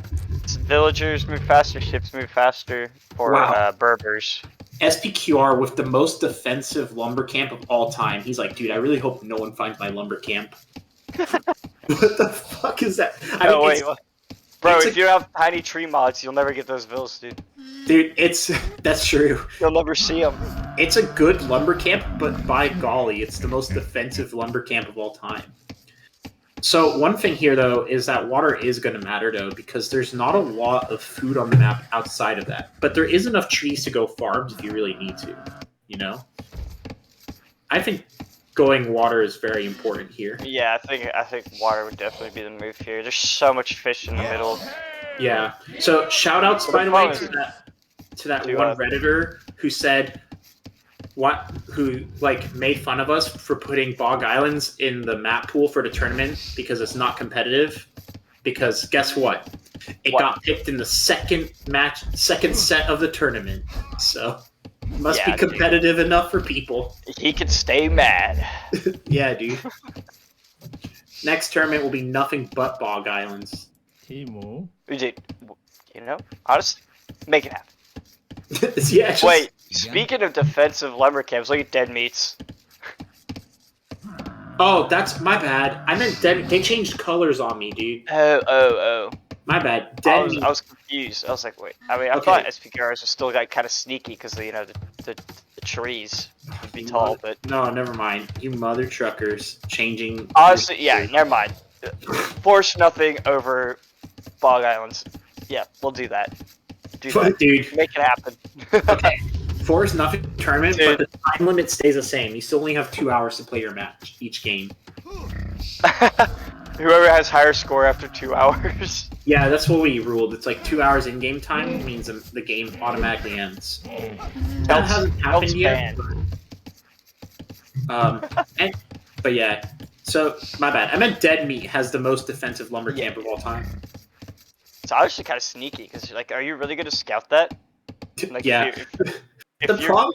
villagers move faster, ships move faster for Berbers. SPQR with the most defensive lumber camp of all time. He's like, dude, I really hope no one finds my lumber camp. What the fuck is that? Bro, if you have tiny tree mods, you'll never get those villas, dude. Dude, that's true. You'll never see them. It's a good lumber camp, but by golly, it's the most defensive lumber camp of all time. So one thing here, though, is that water is going to matter, though, because there's not a lot of food on the map outside of that. But there is enough trees to go farms if you really need to, I think going water is very important here. Yeah, I think water would definitely be the move here. There's so much fish in the middle. Yeah. So shout outs, by the way, to that one Redditor who said who made fun of us for putting Bog Islands in the map pool for the tournament because it's not competitive. Because guess what? It got picked in the second set of the tournament. So must be competitive enough for people. He could stay mad. Yeah, dude. Next tournament will be nothing but Bog Islands. Timo. I'll just make it happen. Yeah. Wait, speaking of defensive lumber camps, look at Deadmeats. Oh, that's my bad. I meant they changed colors on me, dude. Oh. My bad. I was confused. I was like, wait. I mean, I thought SPQRs were still kind of sneaky because the trees would be tall, but no, never mind. You mother truckers changing. Honestly, never mind. Force nothing over Bog Islands. Yeah, we'll do that. Dude. Make it happen. Okay. Force nothing tournament, but the time limit stays the same. You still only have 2 hours to play your match each game. Whoever has higher score after 2 hours. Yeah, that's what we ruled. It's like 2 hours in game time means the game automatically ends. That hasn't happened yet. But yeah. So my bad. I meant Deadmeat has the most defensive lumber camp of all time. It's actually kind of sneaky because like, are you really gonna scout that? Like, yeah. If the problem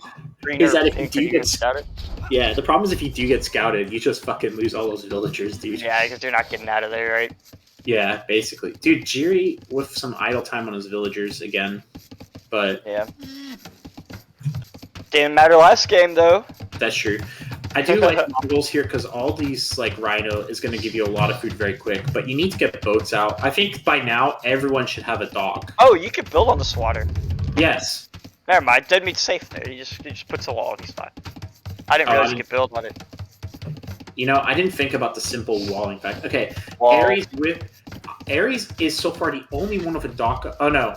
is that if you do get scouted. Yeah, the problem is if you do get scouted, you just fucking lose all those villagers, dude. Yeah, because you're not getting out of there, right? Yeah, basically. Dude, Jiri with some idle time on his villagers again. But yeah. Didn't matter last game though. That's true. I do like Mongols here because all these like rhino is going to give you a lot of food very quick, but you need to get boats out. I think by now everyone should have a dock. Oh, you could build on the swatter. Yes. Never mind, Deadmeat's safe there. He just puts a wall and he's fine. I didn't realize you could build on it. You know, I didn't think about the simple walling fact. Okay, Wall. Ares is so far the only one with a dock. Oh no,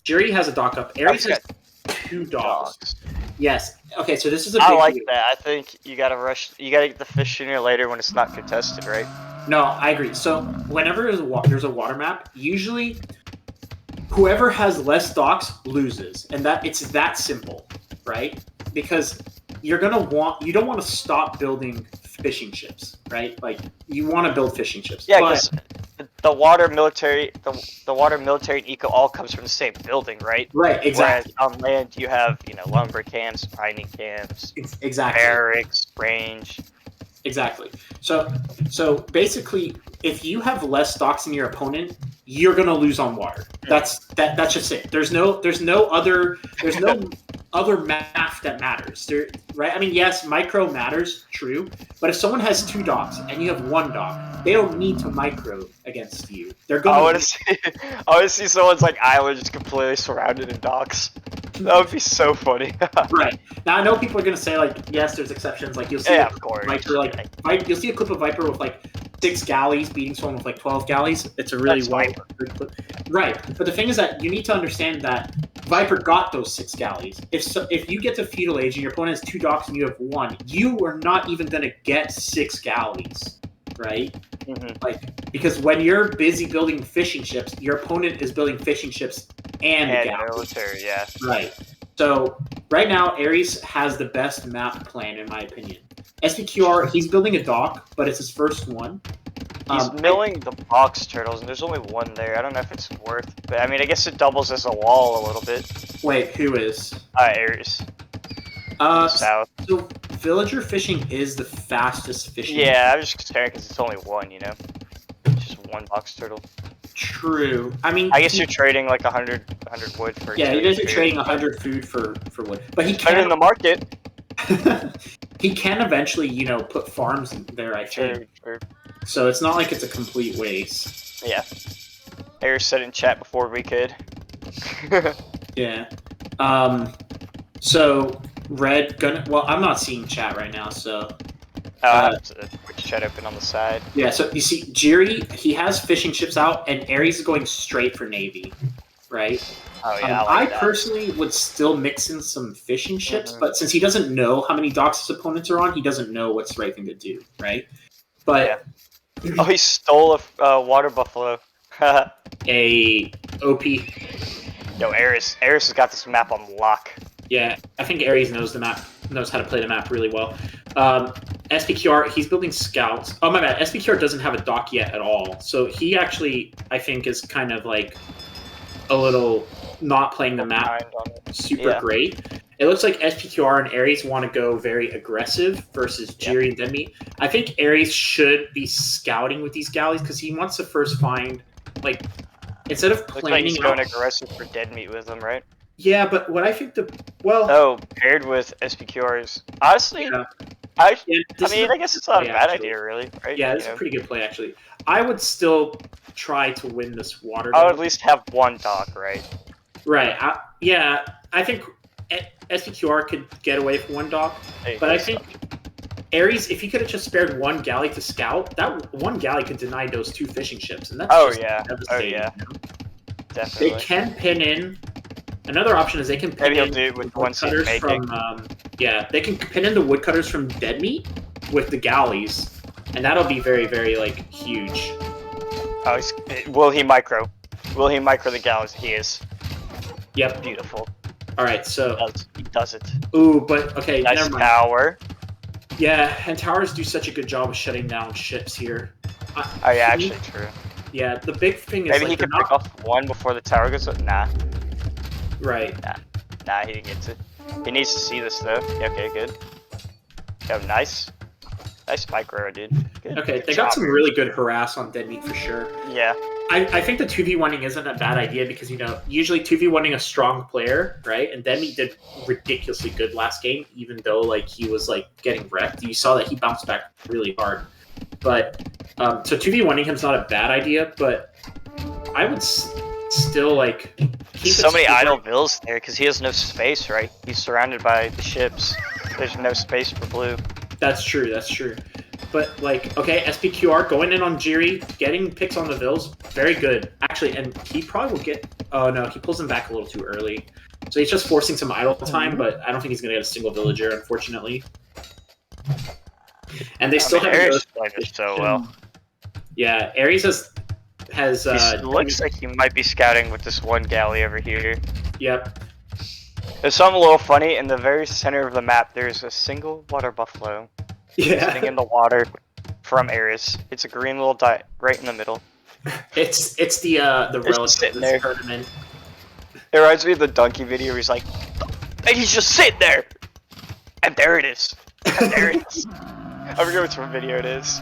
Jiri has a dock up. Ares has 2 docks. Yes. Okay, so this is a big I like deal. that. I think you gotta rush. You gotta get the fish in here later when it's not contested, right? No, I agree. So whenever there's a water map, usually whoever has less docks loses, and it's that simple, right? Because you don't want to stop building fishing ships, right? Like you want to build fishing ships. Yeah, because the water military, the water military and eco all comes from the same building, right? Right, exactly. Whereas on land you have lumber camps, mining camps, exactly, barracks, range. Exactly. So basically, if you have less stocks than your opponent, you're gonna lose on water. That's just it. There's no other math that matters. Right? I mean, yes, micro matters, true. But if someone has 2 docks and you have 1 dock, they don't need to micro against you. They're going. I want to see someone's like island just completely surrounded in docks. That would be so funny. Right. Now I know people are gonna say like, yes, there's exceptions. Like you'll see, of course. Viper, you'll see a clip of Viper with like 6 galleys beating someone with like 12 galleys. It's a really right. But the thing is that you need to understand that Viper got those 6 galleys. If you get to feudal age and your opponent has 2 docks and you have 1, you are not even gonna get 6 galleys, right? Mm-hmm. Like because when you're busy building fishing ships, your opponent is building fishing ships and the military, yeah. Right. So right now, Ares has the best map plan, in my opinion. SPQR, he's building a dock, but it's his first one. He's milling the box turtles, and there's only 1 there. I don't know if it's worth, but I mean, I guess it doubles as a wall a little bit. Wait, who is? Ares. South. So villager fishing is the fastest fishing. Yeah, I'm just comparing because it's only 1, you know? Just 1 box turtle. True. I mean, I guess you're trading like 100 wood for. Yeah, you guys are trading 100 food for wood, but he can in the market. He can eventually, put farms in there. I think. Sure. So it's not like it's a complete waste. Yeah. Air said in chat before we could. Yeah. So Red gonna. Well, I'm not seeing chat right now, so. I have to put chat open on the side. Yeah, so you see, Jiri, he has fishing ships out, and Ares is going straight for Navy, right? Oh, yeah, I personally would still mix in some fishing ships, but since he doesn't know how many docks his opponents are on, he doesn't know what's the right thing to do, right? But oh, he stole a water buffalo. A OP. Yo, Ares has got this map on lock. Yeah, I think Ares knows how to play the map really well. SPQR, he's building scouts. Oh my bad, SPQR doesn't have a dock yet at all. So he actually, I think, is kind of like a little not playing the map super great. It looks like SPQR and Ares want to go very aggressive versus Jiri and Deadmeat. I think Ares should be scouting with these galleys because he wants to first find, like, instead of planning like he's going aggressive for Deadmeat with them, right? Yeah, but what I think paired with SPQRs. Honestly, I guess it's not a bad idea, really, right? Yeah, it's a pretty good play, actually. I would still try to win this water. I would at least have 1 dock, right? Right. I think SPQR could get away with 1 dock, but I think Ares, if he could have just spared 1 galley to scout, that 1 galley could deny those 2 fishing ships, and that's devastating. Definitely. They can pin in. Another option is they can pin in do it with woodcutters from they can pin in the woodcutters from Deadmeat with the galleys, and that'll be very, very huge. Oh, will he micro? Will he micro the galleys? He is. Yep. Beautiful. All right, so He does it. ooh, but okay, Nice never mind. tower. Yeah, and towers do such a good job of shutting down ships here. Oh yeah, actually true. Yeah, the big thing is Maybe like he could pick off one before the tower goes up. Nah. Right. Nah, he didn't get to. He needs to see this though. Yeah, okay, good. Oh, nice. Nice micro, dude. Good. Okay, they job. got some really good harass on Deadmeat for sure. Yeah. I think the 2v1ing isn't a bad idea because, you know, usually 2v1ing a strong player, right? And Deadmeat did ridiculously good last game, even though, like, he was, like, getting wrecked. You saw that he bounced back really hard. But, so 2v1ing him's not a bad idea, but I would still, like, keep So many idle right. bills there because he has no space, right? He's surrounded by the ships. There's no space for blue. That's true, that's true. But, like, okay, SPQR going in on Jiri, getting picks on the Vills, very good. Actually, and he probably will get... Oh, no, he pulls him back a little too early. So he's just forcing some idle time, but I don't think he's going to get a single villager, unfortunately. And they still have... Ares playing this so well. Yeah, Ares has looks like he might be scouting with this one galley over here. Yep. There's something a little funny. In the very center of the map, there's a single water buffalo. Sitting in the water from Ares. It's a green little dot right in the middle. It's the relic of this tournament. It reminds me of the donkey video where he's like, and he's just sitting there! And there it is. And there it is. I forget which one video it is.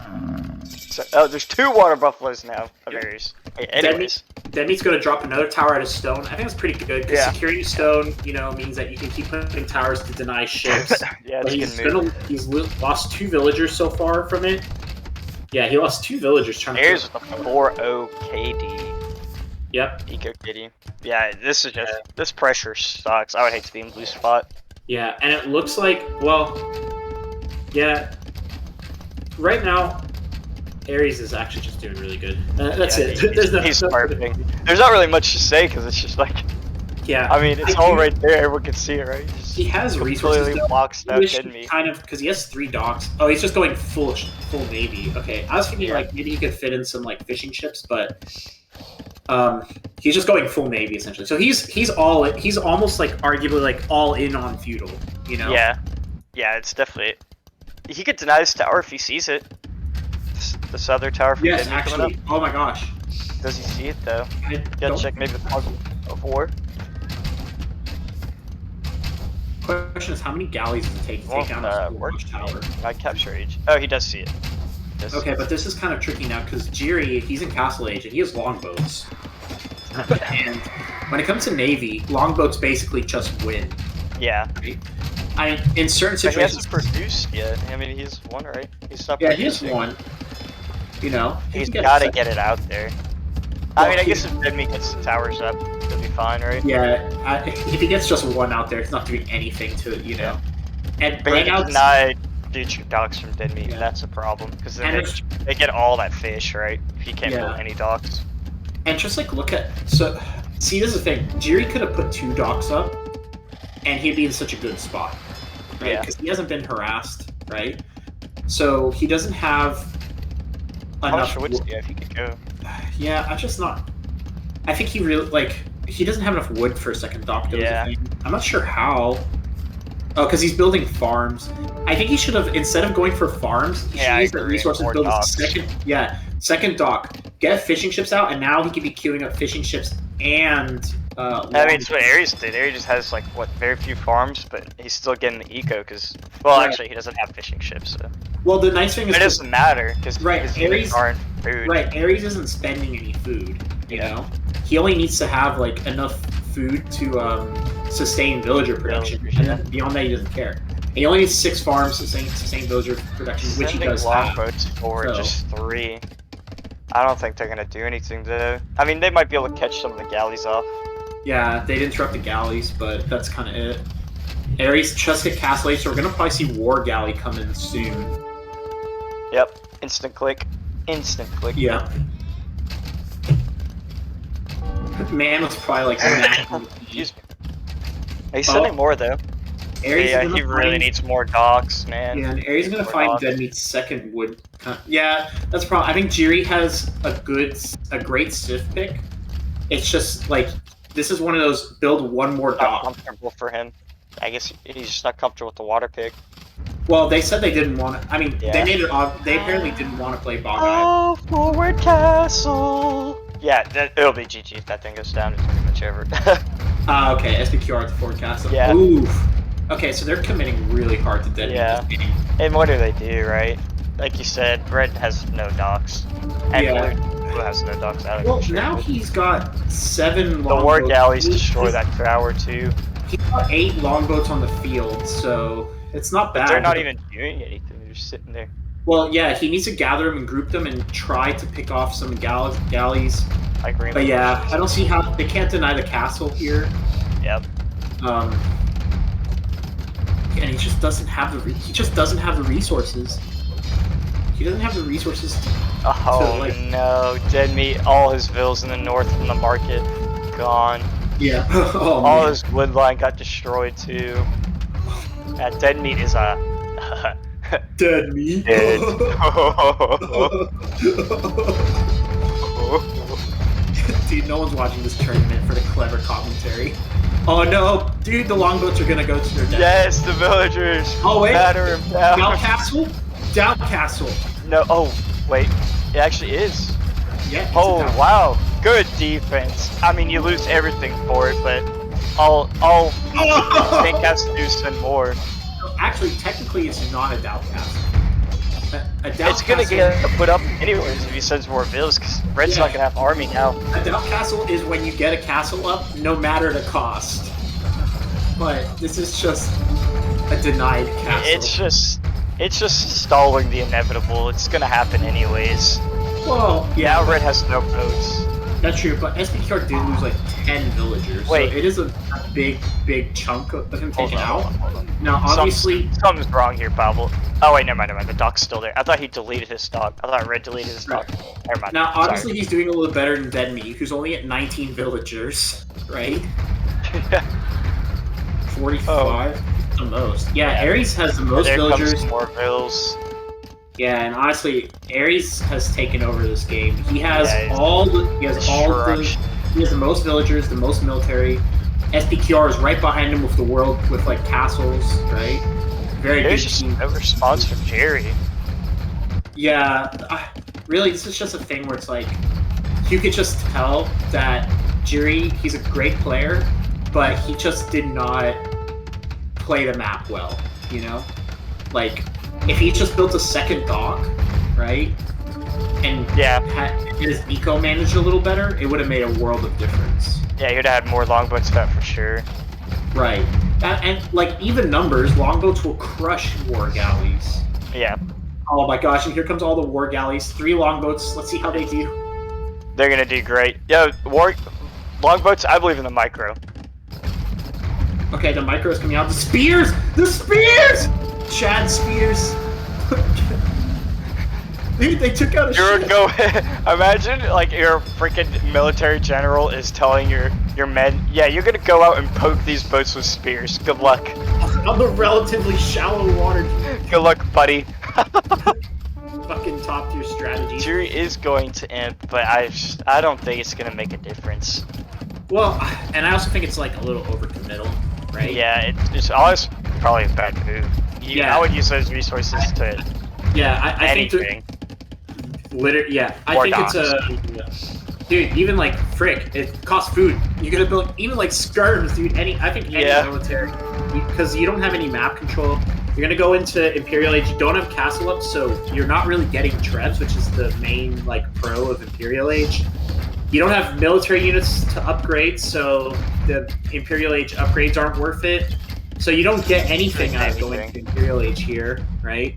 So, oh, there's 2 water buffaloes now of Ares. Anyways. Deadmeat's going to drop another tower out of stone. I think that's pretty good because security stone, you know, means that you can keep putting towers to deny ships. Yeah, but he's lost 2 villagers so far from it. Yeah, he lost 2 villagers trying to. Here's a 4-0 KD. Yep. Eco KD. Yeah, this is just this pressure sucks. I would hate to be in blue spot. Yeah, and it looks like, well, yeah, right now Ares is actually just doing really good. That's it. He's perfect. There's not really much to say because it's just like, yeah. I mean, it's all right there. Everyone can see it, right? He has resources. Blocks out Deadmeat. Kind of because he has 3 docks. Oh, he's just going full navy. Okay, I was thinking like maybe he could fit in some like fishing ships, but he's just going full navy essentially. So he's almost like arguably like all in on feudal. You know? Yeah, it's definitely. He could deny this tower if he sees it. This other tower for Deadmeat actually. Up. Oh my gosh. Does he see it though? You gotta check maybe the puzzle before. Question is, how many galleys does it take to take down a tower? I capture age. Oh, he does see it. Okay, but this is kind of tricky now because Jiri, he's in castle age and he has longboats. And when it comes to navy, longboats basically just win. Yeah. Right? In certain situations, he hasn't produced yet. I mean, he's won, right? He's not. Yeah, he has won. You know, he's got to get it out there. Well, I mean, I guess if Deadmeat gets the towers up, he'll be fine, right? Yeah, if he gets just 1 out there, it's not doing anything to it, you know. And but right now, deny future docks from Deadmeat, and that's a problem because they get all that fish, right? If he can't build any docks. And just like look at see, this is the thing. Jiri could have put 2 docks up, and he'd be in such a good spot, right? Because he hasn't been harassed, right? So he doesn't have enough. If he could go. Yeah, I'm just not. I think he really he doesn't have enough wood for a second dock. I'm not sure how. Oh, because he's building farms. I think he should have, instead of going for farms, he should use the resources to build a second dock. Get fishing ships out, and now he could be queuing up fishing ships and. I mean, it's what Ares did. Ares just has very few farms, but he's still getting the eco because, actually, he doesn't have fishing ships. So. Well, the nice thing is it doesn't matter because Ares aren't food. Right, Ares isn't spending any food. You know, he only needs to have enough food to sustain villager production, and then beyond that, he doesn't care. He only needs 6 farms to sustain villager production, which he does have. Longboats forward, just 3. I don't think they're gonna do anything though. I mean, they might be able to catch some of the galleys off. Yeah, they didn't interrupt the galleys, but that's kind of it. Ares just hit castle age, so we're gonna probably see War Galley come in soon. Yep, instant click. Yeah. Man was probably Excuse me. He's sending more though. Ares he really needs more docks, man. Yeah, and Ares is gonna find Deadmeat's second wood Yeah, that's a problem. I think Jiri has a great Civ pick. It's just like this is one of those build one more Not dock. comfortable for him. I guess he's just not comfortable with the water pick. Well, they said they didn't want to. I mean, Yeah. they made it. They apparently didn't want to play Bog Eye. Oh, forward castle. Yeah, it'll be GG if that thing goes down. It's pretty much over. Okay, SPQR at the Ford Castle. Yeah. Oof. Okay, so they're committing really hard to Deadmeat. Yeah. And what do they do, right? Like you said, red has no docks. And Yeah. blue has no docks. Well, now he's got 7 the longboats. war galleys destroy that tower too. He's got 8 longboats on the field, so it's not bad. They're not even doing anything. They're just sitting there. Well, yeah, he needs to gather them and group them and try to pick off some galleys. Like But yeah, I don't see how they can't deny the castle here. Yep. And he just doesn't have the resources. He doesn't have the resources to No, Deadmeat, all his villas in the north from the market gone. Yeah. Oh, all man. his wood line got destroyed too. Deadmeat is a Deadmeat. Dead. Dude, no one's watching this tournament for the clever commentary. Oh no, dude, the longboats are gonna go to their death. Yes, the villagers. Oh wait, batter him down. Down castle? Down castle. No, oh wait, it actually is. Yeah. it's Oh a down- wow, good defense. I mean, you lose everything for it, but all Tank has to do is spend more. Actually, technically, it's not a doubt castle. A doubt It's gonna castle, get put up anyways if he sends more villas, because Red's Yeah. not gonna have army now. A doubt castle is when you get a castle up, no matter the cost. But this is just a denied castle. It's just stalling the inevitable. It's gonna happen anyways. Well, yeah, Now Red has no votes. that's true. But SPQR did lose like 10 villagers. Wait. So it is a big chunk of him Hold taken on, out. hold on. Now, obviously, Something's wrong here, Pavel. Oh wait, never mind. The dock's still there. I thought he deleted his dock. I thought Red deleted his dock. Never mind. now obviously Sorry. he's doing a little better than Deadmeat, who's only at 19 villagers, right? 45, the most. Yeah, Ares has the most there villagers. comes more vills. Yeah, and honestly, Ares has taken over this game. He has Yeah, he has the most villagers, the most military. SPQR is right behind him with the world with like castles, right? Very There's good just team. no response from Jerry. Yeah, really, this is just a thing where it's like you could just tell that Jiri, he's a great player, but he just did not play the map well, you know? Like, if he just built a second dock, right, and had his eco managed a little better, it would have made a world of difference. Yeah, you'd have had more longboats that for sure. Right. And like, even numbers, longboats will crush war galleys. Yeah. Oh my gosh, and here comes all the war galleys. 3 longboats, let's see how they do. They're gonna do great. Yo, longboats, I believe in the micro. Okay, the micro is coming out. The spears! The spears! Chad Spears. Dude, they took out a You're ship. go imagine like your freaking military general is telling your men, yeah, you're gonna go out and poke these boats with spears. Good luck. On the relatively shallow water. Good luck, buddy. Fucking top tier strategy. Jury is going to imp, but I don't think it's gonna make a difference. Well, and I also think it's like a little overcommittal, right? Yeah, it's always probably a bad move. Yeah. I would use those resources to Yeah, I think anything. I Or think docks. it's a dude. Even like frick, it costs food. You gotta build even like skirms, dude. I think any military, because you don't have any map control. You're gonna go into Imperial Age. You don't have castle up, so you're not really getting trebs, which is the main like pro of Imperial Age. You don't have military units to upgrade, so the Imperial Age upgrades aren't worth it. So you don't get anything out of going to Imperial Age here, right?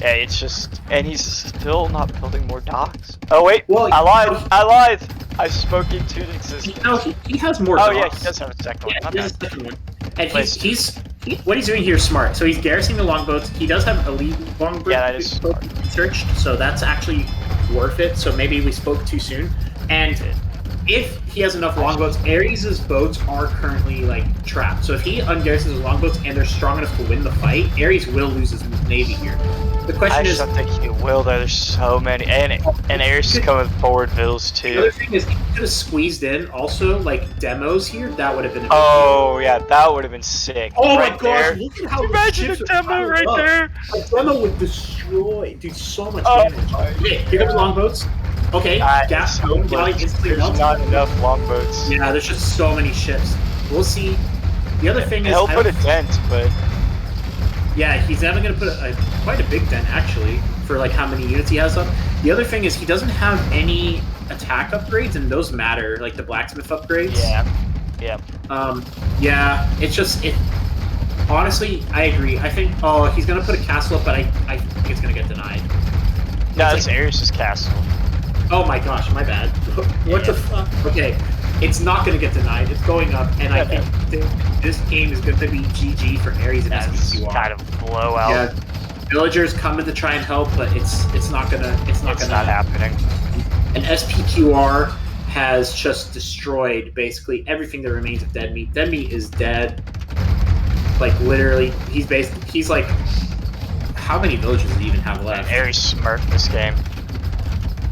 Yeah, it's just, and he's still not building more docks. Oh wait, Well, I lied. I spoke into existence. No, he has more. Oh docks. yeah, he does have a second Yeah, one. he has a second one. And what he's doing here is smart. So he's garrisoning the longboats. He does have elite longboat Yeah, that is smart. researched, so that's actually worth it. So maybe we spoke too soon. And if he has enough longboats, Ares' boats are currently like trapped. So if he ungarrisons his longboats and they're strong enough to win the fight, Ares will lose his navy here. The question I is, just don't think he will though. There's so many, and Ares is coming forward vills the too. other thing is he could have squeezed in also like demos here. That would have been a big Oh yeah, that would have been sick. Oh right my gosh! there. Look at how the Imagine a ships are demo piled right up. there. A demo would destroy, dude. So much Oh damage. my Okay, here comes longboats. Okay, It's one galley hopeless. instantly There's melts. not enough longboats. Yeah, there's just so many ships. We'll see. The other thing is, He'll put a dent, but yeah, he's never gonna put quite a big dent actually for like how many units he has up. The other thing is he doesn't have any attack upgrades, and those matter, like the blacksmith upgrades. yeah. Yeah, it's just it. Honestly, I agree. I think he's gonna put a castle up, but I think it's gonna get denied. No, it's Ares' castle. Oh my gosh, my bad. What the fuck? Okay, it's not gonna get denied. It's going up, and I think this game is gonna be GG for Ares and SPQR. Kind of blowout. Yeah, villagers coming to try and help, but it's not happening. And SPQR has just destroyed basically everything that remains of Deadmeat. Deadmeat is dead. Like literally, he's like, how many villages does he even have left? Ares smurfed this game.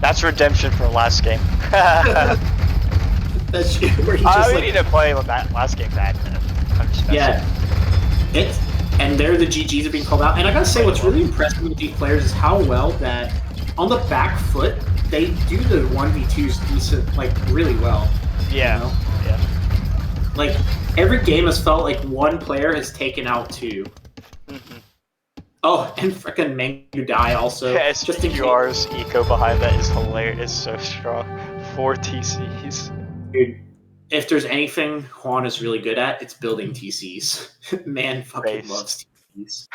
That's redemption for last game. That's where he just we need to play that last game bad. I'm just and they're the GGs are being called out. And I gotta say, what's really impressive with these players is how well that on the back foot they do the 1v2s decent, like really well. Yeah. You know? Yeah. Like every game has felt like one player has taken out two. Mm-hmm. Oh, and frickin' Mangu die also. Yeah, just in SPQR's eco behind that is hilarious. It's so strong. 4 TCs. Dude, if there's anything Juan is really good at, it's building TCs. Man fucking loves TCs.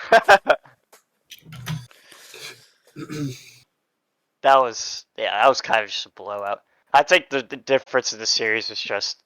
That was kind of just a blowout. I think the difference in the series is just